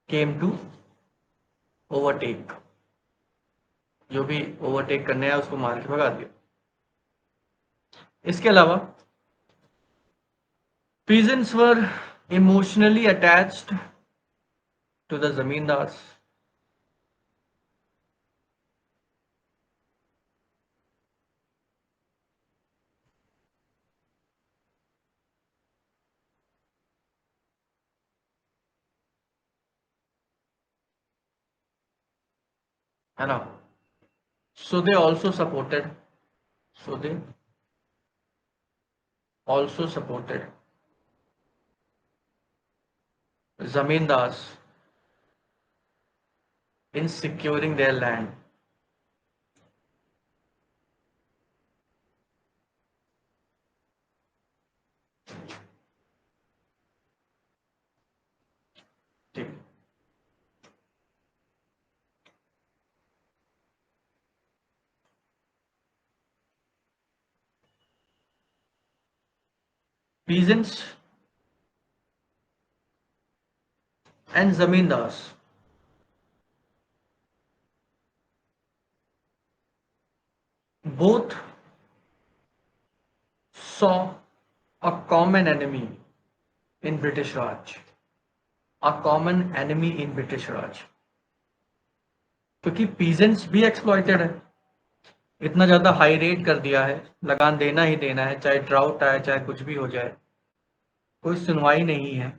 came to overtake, जो भी ओवरटेक करने आया उसको मार के भगा दिया। इसके अलावा peasants were emotionally attached to the zamindars. है ना? So they also supported, so they also supported zamindars in securing their land. ठीक, peasants and zamindars both saw a common enemy in British Raj, a common enemy in British Raj, क्योंकि पीजेंट्स भी एक्सप्लॉइटेड है, इतना ज्यादा हाई रेट कर दिया है, लगान देना ही देना है, चाहे ड्राउट आए चाहे कुछ भी हो जाए, कोई सुनवाई नहीं है।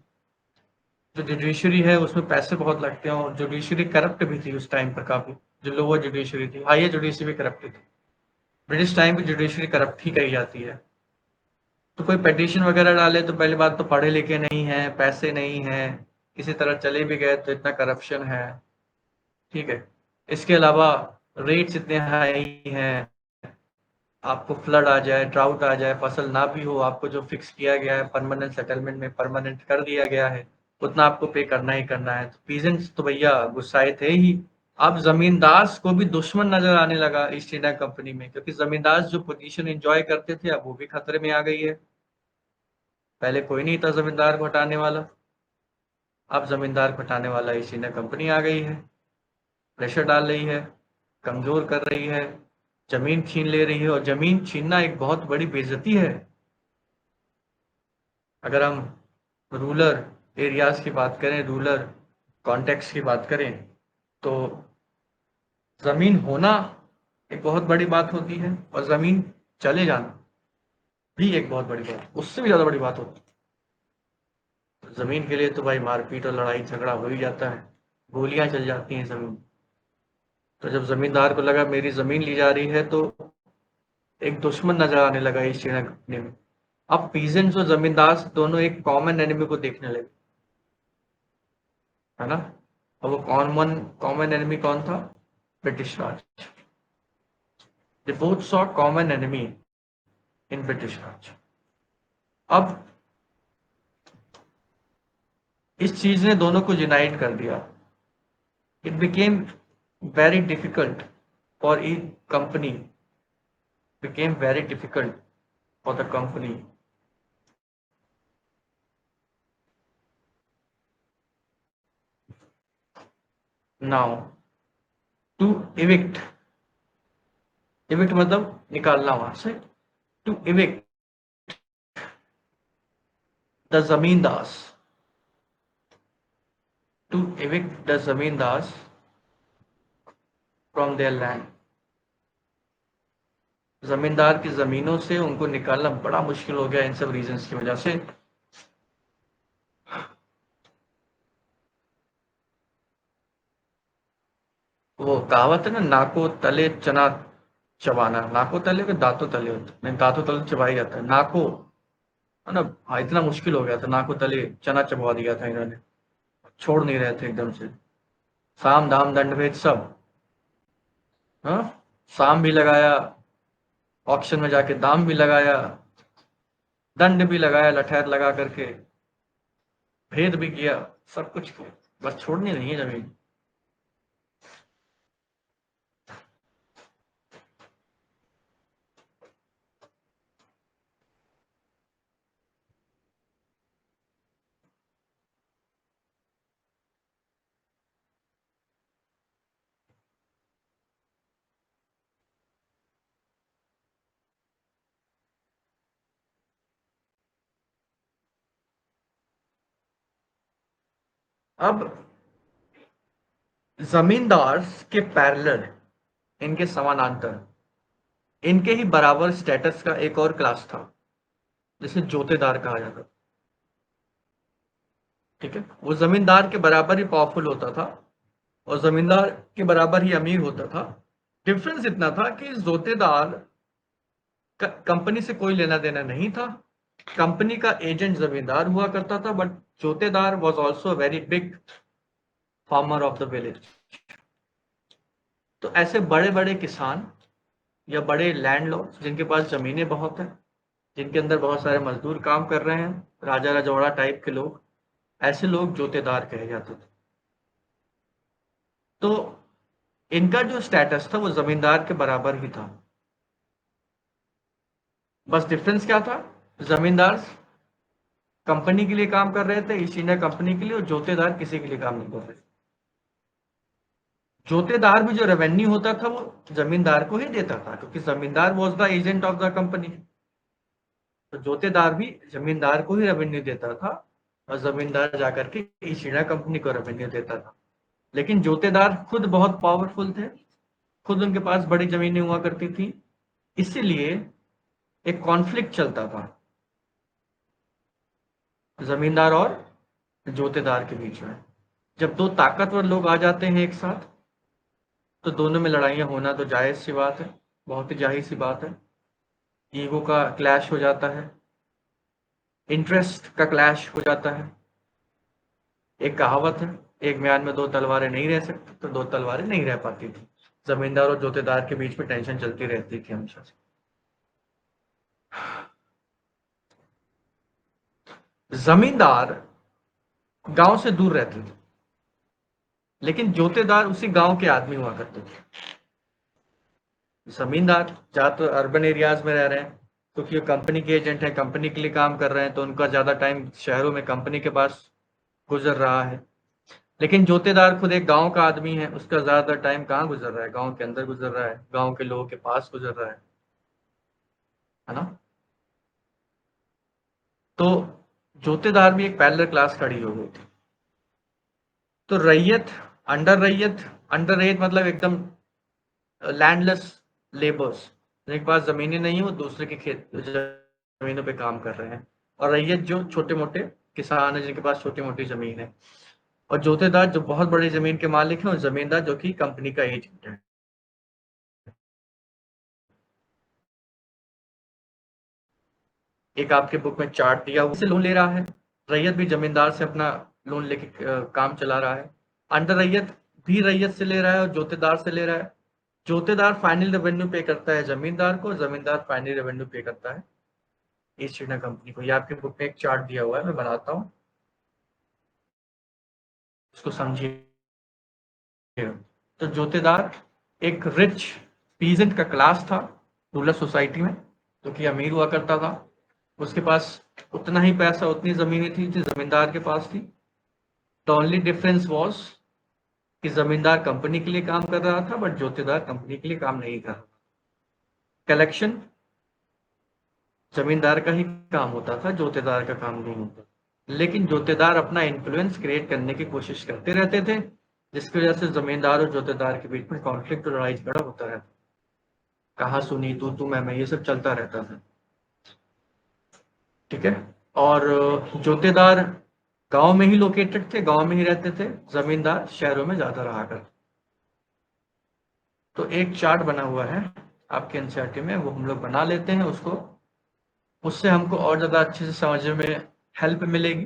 जो जुडिशरी है उसमें पैसे बहुत लगते हैं, और जुडिशरी करप्ट भी थी उस टाइम पर काफी। जो लोअर जुडिशरी थी, हायर जुडिशरी भी करप्ट थी। ब्रिटिश टाइम की जुडिशरी करप्ट ही कही जाती है। तो कोई पिटीशन वगैरह डाले तो पहली बात तो पढ़े लिखे नहीं है, पैसे नहीं है, किसी तरह चले भी गए तो इतना करप्शन है, ठीक है। इसके अलावा रेट्स इतने हाई हैं, आपको फ्लड आ जाए, ड्राउट आ जाए, फसल ना भी हो, आपको जो फिक्स किया गया है परमानेंट सेटलमेंट में परमानेंट कर दिया गया है, उतना आपको पे करना ही करना है। तो पीजेंट्स तो भैया गुस्साए थे ही। अब जमींदार को भी दुश्मन नजर आने लगा ईस्ट इंडिया कंपनी में, क्योंकि जमींदार जो पोजीशन एंजॉय करते थे अब वो भी खतरे में आ गई है। पहले कोई नहीं था जमींदार को हटाने वाला, अब जमींदार को हटाने वाला ईस्ट इंडिया कंपनी आ गई है, प्रेशर डाल रही है, कमजोर कर रही है, जमीन छीन ले रही है। और जमीन छीनना एक बहुत बड़ी बेइज्जती है। अगर हम रूरल एरियाज की बात करें, रूरल कॉन्टेक्स्ट की बात करें, तो जमीन होना एक बहुत बड़ी बात होती है, और जमीन चले जाना भी एक बहुत बड़ी बात, उससे भी ज्यादा बड़ी बात होती है। जमीन के लिए तो भाई मारपीट और लड़ाई झगड़ा हो ही जाता है, गोलियां चल जाती हैं जमीन। तो जब जमींदार को लगा मेरी जमीन ली जा रही है, तो एक दुश्मन नजर आने लगा इस चीना कंपनी में। अब पीजेंट्स और जमींदार दोनों एक कॉमन एनिमी को देखने लगे, है ना। और वो कॉमन कॉमन एनिमी कौन था? British Raj. They both saw common enemy in British Raj. अब इस चीज ने दोनों को यूनाइट कर दिया। It became very difficult for E company, became very difficult for the company now to evict मतलब निकालना वहां से, to evict the zamindars, to evict the zamindars from their land। जमींदार की जमीनों से उनको निकालना बड़ा मुश्किल हो गया इन सब रीजंस की वजह से। वो कहावत है ना, नाको तले चना चबाना, नाको तले के दांतों तले होता है, नहीं दांतों तले चबाई जाता है नाको, है ना। हाँ, इतना मुश्किल हो गया था, नाको तले चना चबवा दिया था इन्होंने, छोड़ नहीं रहे थे एकदम से। साम दाम दंड भेद सब, हाँ, साम भी लगाया, ऑक्शन में जाके दाम भी लगाया, दंड भी लगाया लठैत लगा करके, भेद भी किया, सब कुछ किया, बस छोड़नी नहीं है जमीन। अब जमींदार के पैरेलल, इनके समानांतर, इनके ही बराबर स्टेटस का एक और क्लास था, जिसे जोतेदार कहा जाता था। ठीक है, वो जमींदार के बराबर ही पावरफुल होता था, और जमींदार के बराबर ही अमीर होता था। डिफरेंस इतना था कि जोतेदार कंपनी से कोई लेना देना नहीं था, कंपनी का एजेंट जमींदार हुआ करता था, but jotedar was also very big farmer of the village. तो ऐसे बड़े बड़े किसान या बड़े लैंडलॉर्ड जिनके पास जमीनें बहुत है, जिनके अंदर बहुत सारे मजदूर काम कर रहे हैं, राजा रजौड़ा टाइप के लोग, ऐसे लोग जोतेदार कहे जाते थे। तो इनका जो स्टेटस था वो जमींदार के बराबर ही था। बस डिफरेंस क्या था? जमींदार कंपनी के लिए काम कर रहे थे, ईस्ट इंडिया कंपनी के लिए, और जोतेदार किसी के लिए काम नहीं कर रहे। जोतेदार भी जो रेवेन्यू होता था वो जमींदार को ही देता था, क्योंकि जमींदार was the agent of the company. तो जोतेदार भी जमींदार को ही रेवेन्यू देता था और जमींदार जाकर के ईस्ट इंडिया कंपनी को रेवेन्यू देता था। लेकिन जोतेदार खुद बहुत पावरफुल थे, खुद उनके पास बड़ी जमीनें हुआ करती थी, इसीलिए एक कॉन्फ्लिक्ट चलता था जमींदार और जोतेदार के बीच में। जब दो ताकतवर लोग आ जाते हैं एक साथ, तो दोनों में लड़ाइयाँ होना तो जायज़ सी बात है, बहुत ही जाहिर सी बात है। ईगो का क्लैश हो जाता है, इंटरेस्ट का क्लैश हो जाता है। एक कहावत है, एक म्यान में दो तलवारें नहीं रह सकती, तो दो तलवारें नहीं रह पाती थी। जमींदार और जोतेदार के बीच में टेंशन चलती रहती थी हमेशा से। जमींदार गांव से दूर रहते थे, लेकिन जोतेदार उसी गांव के आदमी हुआ करते थे। जमींदार ज्यादातर अर्बन एरियाज में रह रहे हैं, क्योंकि वो कंपनी के एजेंट है, कंपनी के लिए काम कर रहे हैं, तो उनका ज्यादा टाइम शहरों में कंपनी के पास गुजर रहा है। लेकिन जोतेदार खुद एक गांव का आदमी है, उसका ज्यादातर टाइम कहाँ गुजर रहा है? गांव के अंदर गुजर रहा है, गांव के लोगों के पास गुजर रहा है ना। तो जोतेदार भी एक पैरेलल क्लास खड़ी हो गई थी। तो रैयत, अंडर रैयत, अंडर रैयत मतलब एकदम लैंडलेस लेबर्स, जिनके पास जमीनें नहीं है, वो दूसरे के खेत जमीनों पे काम कर रहे हैं। और रैयत जो छोटे मोटे किसान है, जिनके पास छोटी मोटी जमीन है। और जोतेदार जो बहुत बड़ी जमीन के मालिक हैं, और जमींदार जो कि कंपनी का एजेंट है। एक आपके बुक में चार्ट दिया हुआ से लोन ले रहा है, रैयत भी जमींदार से अपना लोन लेके काम चला रहा है। अंडर रैयत भी रैयत से ले रहा है और जोतेदार से ले रहा है। जोतेदार फाइनल रेवेन्यू पे करता है जमींदार को, जमींदार फाइनल रेवेन्यू पे करता है ईस्ट इंडिया कंपनी को। ये आपके बुक में एक चार्ट दिया हुआ है, मैं बनाता हूँ, इसको समझिए। तो जोतेदार एक रिच पीजेंट का क्लास था रूरल सोसाइटी में, जो कि अमीर हुआ करता था। उसके पास उतना ही पैसा, उतनी जमीनें थी जो जमींदार के पास थी। द ओनली डिफरेंस वॉज कि जमींदार कंपनी के लिए काम कर रहा था, बट जोतेदार कंपनी के लिए काम नहीं कर रहा। कलेक्शन जमींदार का ही काम होता था, जोतेदार का काम नहीं होता। लेकिन जोतेदार अपना इन्फ्लुएंस क्रिएट करने की कोशिश करते रहते थे, जिसकी वजह से जमींदार और जोतेदार के बीच में कॉन्फ्लिक्ट और लड़ाई झगड़ा होता रहता। कहा सुनी, तू मैं ये सब चलता रहता था। ठीक है। और जोतेदार गांव में ही लोकेटेड थे, गांव में ही रहते थे, जमींदार शहरों में ज्यादा रहा करते। तो एक चार्ट बना हुआ है आपके एनसीईआरटी में, वो हम लोग बना लेते हैं उसको, उससे हमको और ज्यादा अच्छे से समझने में हेल्प मिलेगी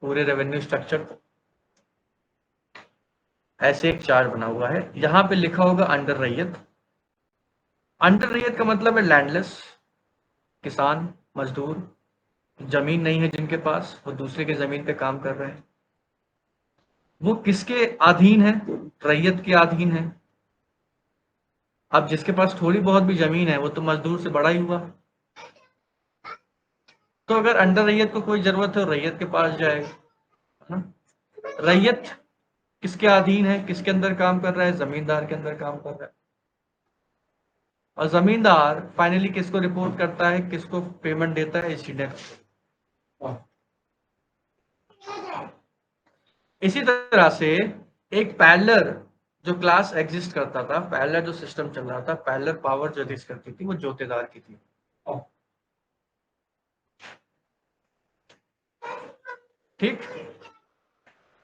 पूरे रेवेन्यू स्ट्रक्चर को। ऐसे एक चार्ट बना हुआ है, यहाँ पे लिखा होगा अंडर रैयत। अंडर रैयत का मतलब है लैंडलेस, किसान, मजदूर, जमीन नहीं है जिनके पास, वो दूसरे के जमीन पे काम कर रहे हैं। वो किसके अधीन है? रैयत के अधीन है। अब जिसके पास थोड़ी बहुत भी जमीन है, वो तो मजदूर से बड़ा ही हुआ। तो अगर अंडर रैयत को कोई जरूरत है, रैयत के पास जाएगा, है ना। रैयत किसके अधीन है, किसके अंदर काम कर रहा है? जमींदार के अंदर काम कर रहा है। और जमींदार फाइनली किसको रिपोर्ट करता है, किसको पेमेंट देता है? East India company. इसी तरह से एक पैरेलल जो क्लास एग्जिस्ट करता था, पैरेलल जो सिस्टम चल रहा था, पैरेलल पावर जो एग्जिस्ट करती थी, वो जोतेदार की थी। ठीक।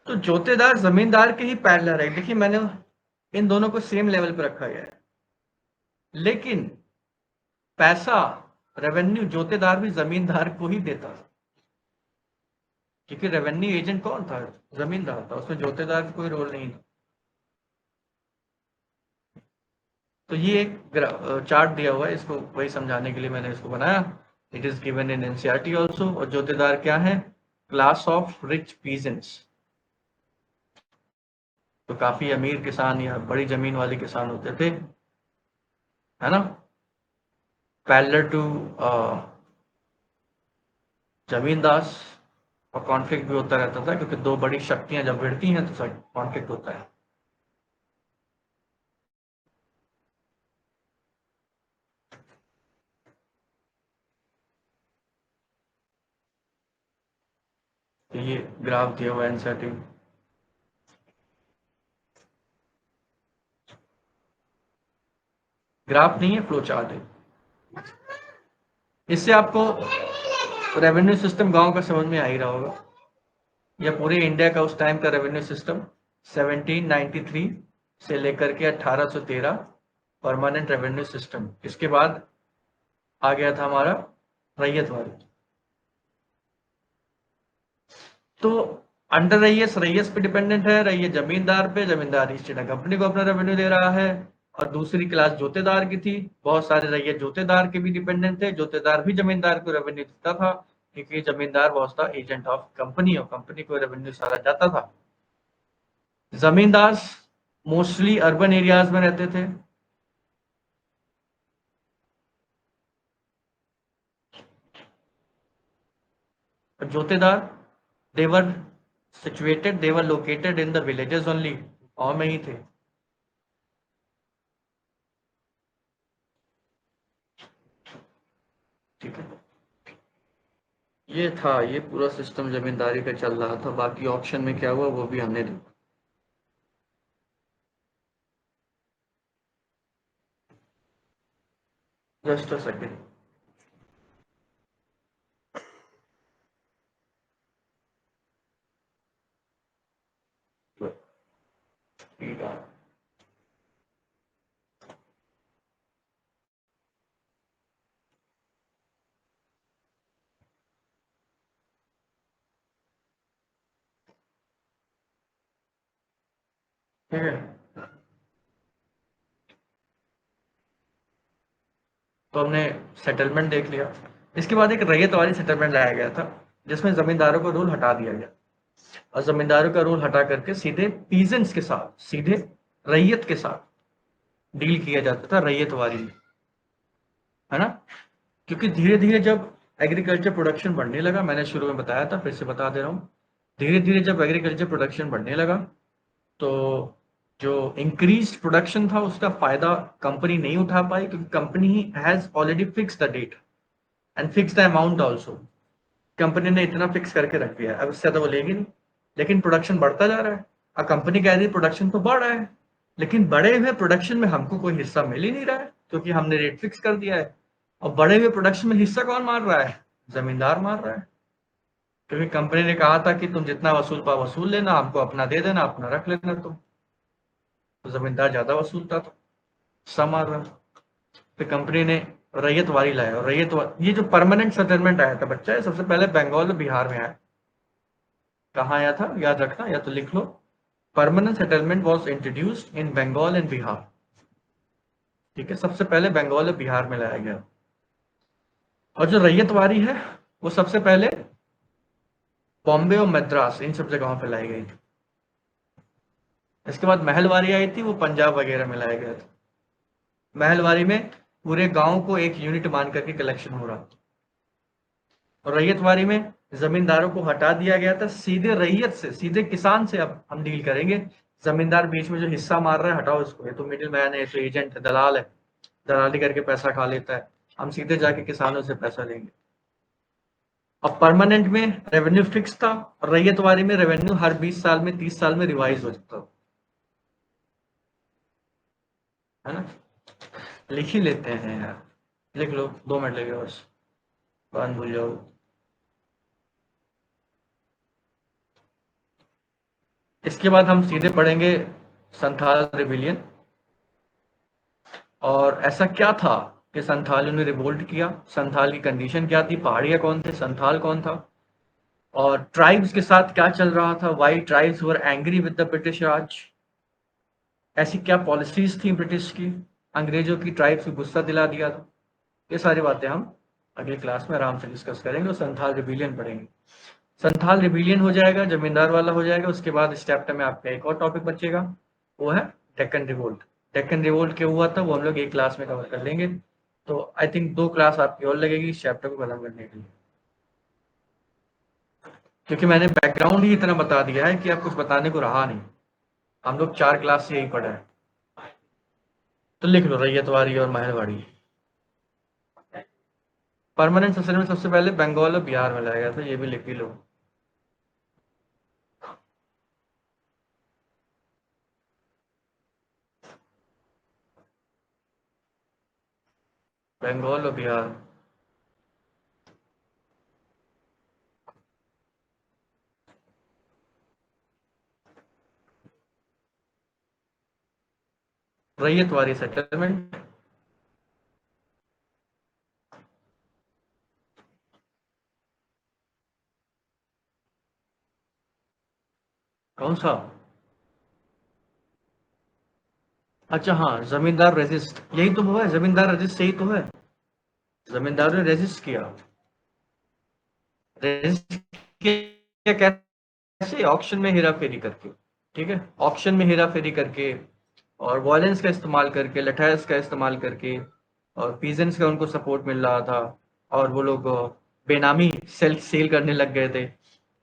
तो जोतेदार जमींदार के ही पैरेलल है। देखिए, मैंने इन दोनों को सेम लेवल पर रखा गया है, लेकिन पैसा, रेवेन्यू जोतेदार भी जमींदार को ही देता था, क्योंकि रेवेन्यू एजेंट कौन था? जमींदार था, उसमें जोतेदार का कोई रोल नहीं था। तो ये एक चार्ट दिया हुआ है, इसको वही समझाने के लिए मैंने इसको बनाया। It is given in NCERT also. और जोतेदार क्या है? Class of rich peasants. तो काफी अमीर किसान या बड़ी जमीन वाले किसान होते थे, है ना। Parallel to zamindars. और कॉन्फ्लिक्ट भी होता रहता था, क्योंकि दो बड़ी शक्तियां जब भिड़ती हैं तो कॉन्फ्लिक्ट होता है। तो ये ग्राफ दिया हुआ है एनसीईआरटी। ग्राफ नहीं है, फ्लो चार्ट है। इससे आपको रेवेन्यू सिस्टम गांव का समझ में आ ही रहा होगा, या पूरे इंडिया का उस टाइम का रेवेन्यू सिस्टम 1793 से लेकर के 1813 परमानेंट रेवेन्यू सिस्टम। इसके बाद आ गया था हमारा रैयतवाड़ी। तो अंडर रईयस, रईयस पे डिपेंडेंट है, रईयत जमींदार पे, जमींदार ईस्ट इंडिया कंपनी को अपना रेवेन्यू दे रहा है। और दूसरी क्लास जोतेदार की थी, बहुत सारे रईयत जोतेदार के भी डिपेंडेंट थे, जोतेदार भी जमींदार को रेवेन्यू देता था, क्योंकि जमींदार was the agent of company, और कंपनी को रेवेन्यू सारा जाता था। जमींदार मोस्टली अर्बन एरियाज में रहते थे। और jotedar they were situated, they were located in the villages only, गांव में ही थे। ठीक है, ये था, ये पूरा सिस्टम जमींदारी का चल रहा था। बाकी ऑप्शन में क्या हुआ वो भी हमने देखा। Just a second. ठीक है, तो हमने सेटलमेंट देख लिया। इसके बाद एक रैयत वाली सेटलमेंट लाया गया था, जिसमें जमींदारों का रूल हटा दिया गया, और जमींदारों का रूल हटा करके सीधे पीजेंट्स के साथ, सीधे रैयत के साथ डील किया जाता था रैयतवारी में, है ना। क्योंकि धीरे धीरे जब एग्रीकल्चर प्रोडक्शन बढ़ने लगा, मैंने शुरू में बताया था, फिर से बता दे रहा हूँ, धीरे धीरे जब एग्रीकल्चर प्रोडक्शन बढ़ने लगा, तो जो इंक्रीज प्रोडक्शन था उसका फायदा कंपनी नहीं उठा पाई, क्योंकि company has already fix the date and fix the amount also. Company ने इतना फिक्स करके रख दिया है, अब इससे ज्यादा वो लेगी नहीं। लेकिन प्रोडक्शन बढ़ता जा रहा है, और कंपनी कह रही है प्रोडक्शन तो बढ़ रहा है, लेकिन बढ़े हुए प्रोडक्शन में हमको कोई हिस्सा मिल ही नहीं रहा है, क्योंकि हमने रेट फिक्स कर दिया है। और बढ़े हुए प्रोडक्शन में हिस्सा कौन मार रहा है? जमींदार मार रहा है, क्योंकि कंपनी ने कहा था कि तुम जितना वसूल पा वसूल लेना, हमको अपना दे देना, अपना रख लेना तुम। तो जमींदार ज्यादा वसूलता था, हिस्सा मार रहा था। फिर कंपनी ने रैयतवारी लाया, और ये जो परमानेंट सेटलमेंट आया था बच्चा, ये सबसे पहले बंगाल और बिहार में आया। कहाँ आया था याद रखना, या तो लिख लो। Permanent settlement was introduced in Bengal and Bihar. ठीक है, सबसे पहले बंगाल और बिहार में लाया गया। और जो रैयतवारी है वो सबसे पहले बॉम्बे और मद्रास, इन सब जगहों पर लाई गई थी। इसके बाद महलवारी आई थी, वो पंजाब वगैरह में लाया गया था। महलवारी में पूरे गांव को एक यूनिट मान करके कलेक्शन हो रहा था। और रैयतवारी में जमींदारों को हटा दिया गया था, सीधे रैयत से, सीधे किसान से अब हम डील करेंगे। जमींदार बीच में जो हिस्सा मार रहा है हटाओ इसको, ये तो मिडिल मैन है, ये तो एजेंट है, दलाल है, दलाली करके पैसा खा लेता है। हम सीधे जाके किसानों से पैसा लेंगे। अब परमानेंट में रेवेन्यू फिक्स था, और रैयतवारी में रेवेन्यू हर 20 साल में, 30 साल में रिवाइज हो जाता है ना। लिख ही लेते हैं यार, लिख लो, 2 मिनट लगेगा बस, बात भूल जाओ। इसके बाद हम सीधे पढ़ेंगे संथाल रिबिलियन। और ऐसा क्या था कि संथालियों ने रिवोल्ट किया, संथाल की कंडीशन क्या थी, पहाड़िया कौन थे, संथाल कौन था, और ट्राइब्स के साथ क्या चल रहा था, why tribes were angry with the British Raj. ऐसी क्या पॉलिसीज थी ब्रिटिश की, अंग्रेजों की ट्राइब्स को गुस्सा दिला दिया था। ये सारी बातें हम अगली क्लास में आराम से डिस्कस करेंगे, और संथाल रिबिलियन पढ़ेंगे। संथाल रिबिलियन हो जाएगा, जमींदार वाला हो जाएगा। उसके बाद इस चैप्टर में आपका एक और टॉपिक बचेगा, वो है डेक्कन रिवोल्ट। डेक्कन रिवोल्ट क्यों हुआ था वो हम लोग एक क्लास में कवर कर लेंगे। तो आई थिंक 2 क्लास आपकी और लगेगी इस चैप्टर को खत्म करने के लिए, क्योंकि मैंने बैकग्राउंड ही इतना बता दिया है कि आप कुछ बताने को रहा नहीं। हम लोग 4 क्लास से यही पढ़ा है। तो लिख लो रैयतवाड़ी और महलवाड़ी। परमानेंट सेटलमेंट सबसे पहले बंगाल और बिहार में लाया गया था, ये भी लिख ही लो। बंगाल और बिहार। रैयत वारी सेटलमेंट। कौन सा? अच्छा हाँ, जमींदार रजिस्ट, यही तो हुआ है, जमींदार रजिस्ट यही तो है। जमींदार ने रजिस्ट किया। रजिस्ट किया कैसे? ऑक्शन में हेरा फेरी करके। ठीक है, ऑक्शन में हेरा फेरी करके, और वायलेंस का इस्तेमाल करके, लठैस का इस्तेमाल करके, और पीजेंट्स का उनको सपोर्ट मिल रहा था, और वो लोग बेनामी सेल करने लग गए थे,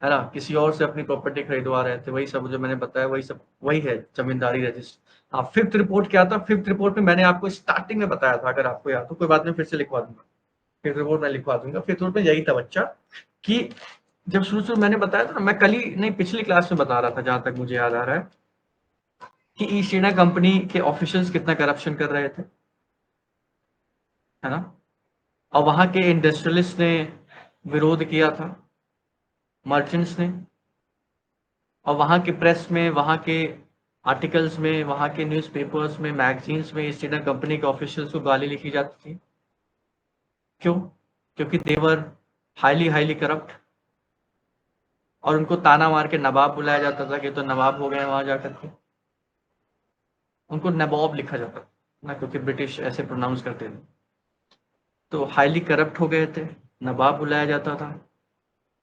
है ना, किसी और से अपनी प्रॉपर्टी खरीदवा रहे थे। वही सब जो मैंने बताया, वही सब वही है जमींदारी रजिस्टर। हाँ, फिफ्थ रिपोर्ट क्या था? फिफ्थ रिपोर्ट में मैंने आपको स्टार्टिंग में बताया था, अगर आपको याद हो, कोई बात नहीं, फिर से लिखवा दूंगा। फिफ्थ रिपोर्ट मैं लिखवा दूंगा। फिफ्थ रिपोर्ट में यही था बच्चा, कि जब शुरू शुरू मैंने बताया था ना, मैं कल ही नहीं, पिछली क्लास में बता रहा था, जहां तक मुझे याद आ रहा है, कि ईस्ट इंडिया कंपनी के ऑफिशियल्स कितना करप्शन कर रहे थे, है ना, और वहां के इंडस्ट्रियलिस्ट ने विरोध किया था, मर्चेंट्स ने, और वहां के प्रेस में, वहां के आर्टिकल्स में, वहां के न्यूज़पेपर्स में, मैगजीन्स में ईस्ट इंडिया कंपनी के ऑफिशियल्स को गाली लिखी जाती थी। क्यों? क्योंकि देवर हाईली हाईली करप्ट, और उनको ताना मार के नवाब बुलाया जाता था, कि तो नवाब हो गए वहां जाकर के। उनको नवाब लिखा जाता था ना, क्योंकि ब्रिटिश ऐसे प्रोनाउंस करते थे। तो हाईली करप्ट हो गए थे, नवाब बुलाया जाता था,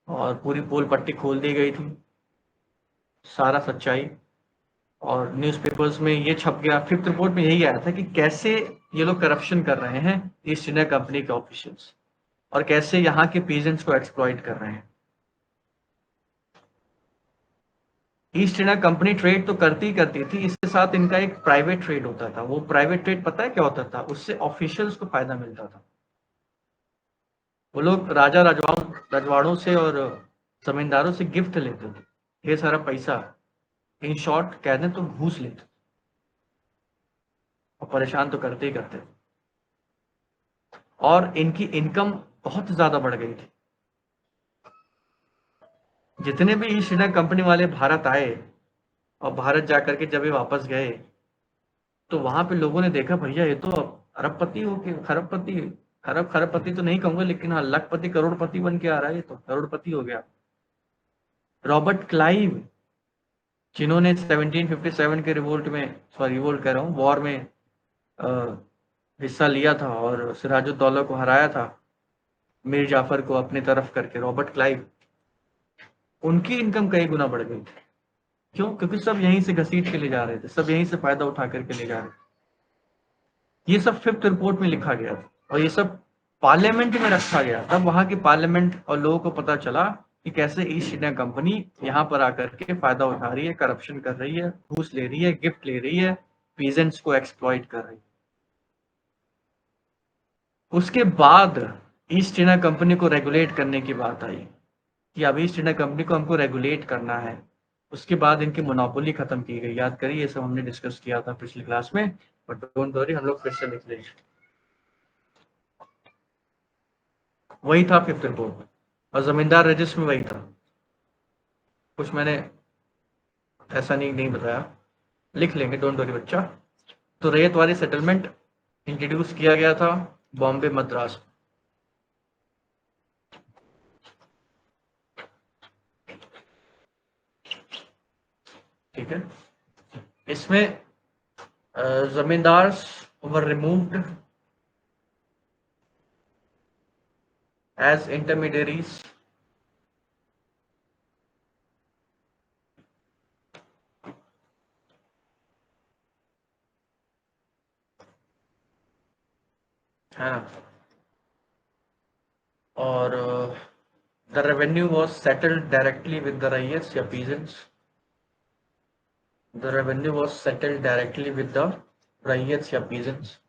और पूरी पोल पट्टी खोल दी गई थी, सारा सच्चाई, और न्यूज़पेपर्स में ये छप गया। फिफ्थ रिपोर्ट में यही आया था कि कैसे ये लोग करप्शन कर रहे हैं, ईस्ट इंडिया कंपनी के ऑफिशियल्स, और कैसे यहाँ के पीजेंट्स को एक्सप्लॉइट कर रहे हैं। ईस्ट इंडिया कंपनी ट्रेड तो करती ही करती थी, इसके साथ इनका एक प्राइवेट ट्रेड होता था। वो प्राइवेट ट्रेड पता है क्या होता था? उससे ऑफिशियल्स को फायदा मिलता था। वो लोग राजा रजवाड़ों से और जमींदारों से गिफ्ट लेते थे, ढेर सारा पैसा। इन शॉर्ट कह दें तो घूस लेते, और परेशान तो करते ही करते थे। और इनकी इनकम बहुत ज्यादा बढ़ गई थी। जितने भी ईस्ट इंडिया कंपनी वाले भारत आए, और भारत जाकर के जब ये वापस गए, तो वहां पे लोगों ने देखा, भैया ये तो अरबपति हो के खरबपति, खरबपति तो नहीं कहूंगा, लेकिन हाँ, लखपति करोड़पति बन के आ रहा है, ये तो करोड़पति हो गया। रॉबर्ट क्लाइव, जिन्होंने 1757 के रिवोल्ट में, सॉरी रिवोल्ट कह रहा हूँ, वॉर में अ, हिस्सा लिया था, और सिराजुद्दौला को हराया था, मीर जाफर को अपनी तरफ करके, रॉबर्ट क्लाइव, उनकी इनकम कई गुना बढ़ गई थी। क्यों? क्योंकि सब यहीं से घसीट के ले जा रहे थे, सब यहीं से फायदा उठा करके ले जा रहे थे। ये सब फिफ्थ रिपोर्ट में लिखा गया था, और ये सब पार्लियामेंट में रखा गया। तब वहां की पार्लियामेंट और लोगों को पता चला कि कैसे ईस्ट इंडिया कंपनी यहाँ पर आकर के फायदा उठा रही है, करप्शन कर रही है, घूस ले रही है, गिफ्ट ले रही है, पीजेंट्स को एक्सप्लॉइट कर रही है। उसके बाद ईस्ट इंडिया कंपनी को रेगुलेट करने की बात आई, कि अब ईस्ट इंडिया कंपनी को हमको रेगुलेट करना है। उसके बाद इनकी मोनोपोली खत्म की गई। याद करिए, ये सब हमने डिस्कस किया था पिछली क्लास में, बट डोंट वरी, हम लोग फिर से लिख लेंगे। वही था फिफ्थ रिपोर्ट में, और जमींदार रजिस्टर में वही था। कुछ मैंने ऐसा नहीं बताया, लिख लेंगे, डोंट वरी बच्चा। तो रैयत वाली सेटलमेंट इंट्रोड्यूस किया गया था बॉम्बे मद्रास। ठीक है, इसमें जमींदार वर रिमूव्ड एज इंटरमीडियरीज, है ना, और the revenue was settled directly with the रैयत या peasants. The revenue was settled directly with the रैयत या पीजेंट्स,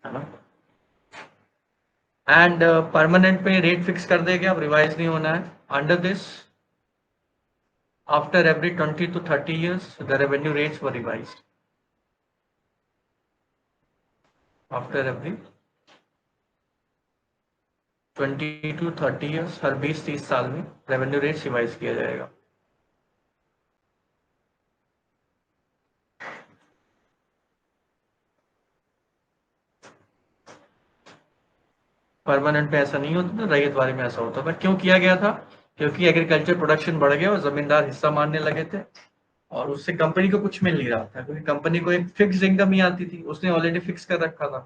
है ना। एंड परमानेंट पे रेट फिक्स कर देंगे, अब रिवाइज नहीं होना है. Under this, after every 20 to 30 years, the revenue rates were revised. After every 20 to 30 years, हर 20-30 साल में रेवेन्यू रेट्स रिवाइज किया जाएगा. परमानेंट में ऐसा नहीं होता था, रैयतवारी में ऐसा होता था. क्यों किया गया था? क्योंकि एग्रीकल्चर प्रोडक्शन बढ़ गया और जमींदार हिस्सा मानने लगे थे, और उससे कंपनी को कुछ मिल नहीं रहा था, क्योंकि कंपनी को एक फिक्स इनकम ही आती थी, उसने ऑलरेडी फिक्स कर रखा था.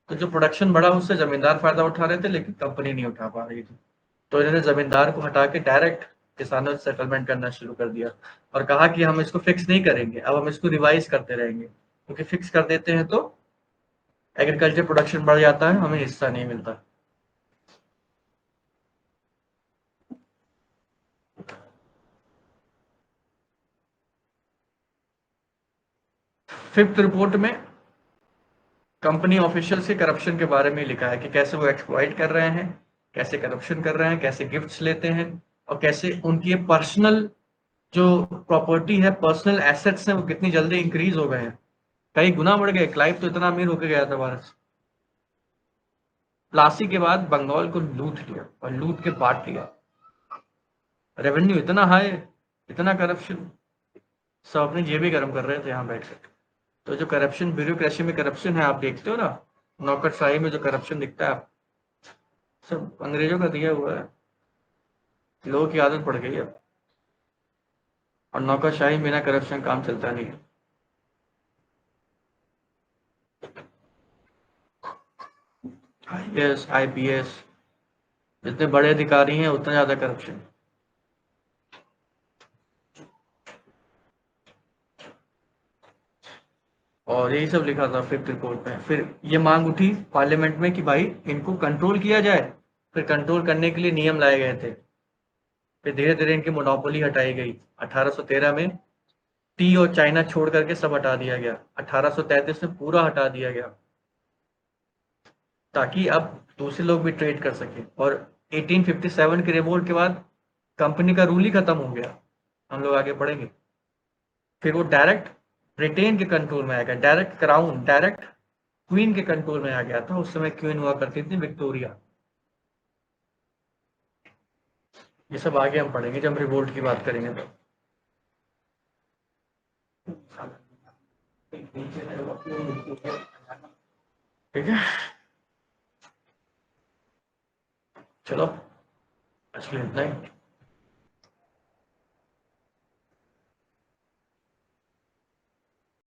तो जो प्रोडक्शन बढ़ा उससे जमींदार फायदा उठा रहे थे, लेकिन कंपनी नहीं उठा पा रही थी. तो इन्होंने जमींदार को हटा के डायरेक्ट किसानों से सेटलमेंट करना शुरू कर दिया, और कहा कि हम इसको फिक्स नहीं करेंगे, अब हम इसको रिवाइज करते रहेंगे, क्योंकि फिक्स कर देते हैं तो एग्रीकल्चर प्रोडक्शन बढ़ जाता है, हमें हिस्सा नहीं मिलता. फिफ्थ रिपोर्ट में कंपनी ऑफिशियल से करप्शन के बारे में लिखा है कि कैसे वो एक्सप्लॉइट कर रहे हैं, कैसे करप्शन कर रहे हैं, कैसे गिफ्ट्स लेते हैं, और कैसे उनकी पर्सनल जो प्रॉपर्टी है, पर्सनल एसेट्स हैं, वो कितनी जल्दी इंक्रीज हो गए हैं, कई गुना बढ़ गए. क्लाइव तो इतना अमीर होकर गया था भारत से. प्लासी के बाद बंगाल को लूट लिया और लूट के बांट लिया. रेवेन्यू इतना हाई, इतना करप्शन, सब अपनी जेबें गर्म कर रहे थे यहाँ बैठ कर. तो जो करप्शन, ब्यूरोक्रेसी में करप्शन है, आप देखते हो ना, नौकरशाही में जो करप्शन दिखता है, सब अंग्रेजों का दिया हुआ है. लोगों की आदत पड़ गई है, और नौकरशाही बिना करप्शन काम चलता नहीं है. IAS IPS जितने बड़े अधिकारी हैं उतना ज्यादा करप्शन. और यही सब लिखा था फिफ्थ रिपोर्ट में. फिर ये मांग उठी पार्लियामेंट में कि भाई इनको कंट्रोल किया जाए. फिर कंट्रोल करने के लिए नियम लाए गए थे. फिर धीरे धीरे इनकी मोनोपोली हटाई गई. 1813 में टी और चाइना छोड़ करके सब हटा दिया गया. 1833 में पूरा हटा दिया गया, ताकि अब दूसरे लोग भी ट्रेड कर सके. और 1857 के रिवोल्ट के बाद कंपनी का रूल ही खत्म हो गया. हम लोग आगे बढ़ेंगे. फिर वो डायरेक्ट ब्रिटेन के कंट्रोल में आ गया, डायरेक्ट क्राउन, डायरेक्ट क्वीन के कंट्रोल में आ गया था. उस समय क्वीन हुआ करती थी विक्टोरिया. ये सब आगे हम पढ़ेंगे जब हम रिवोल्ट की बात करेंगे तो. ठीक है, चलो आज के लिए इतना ही.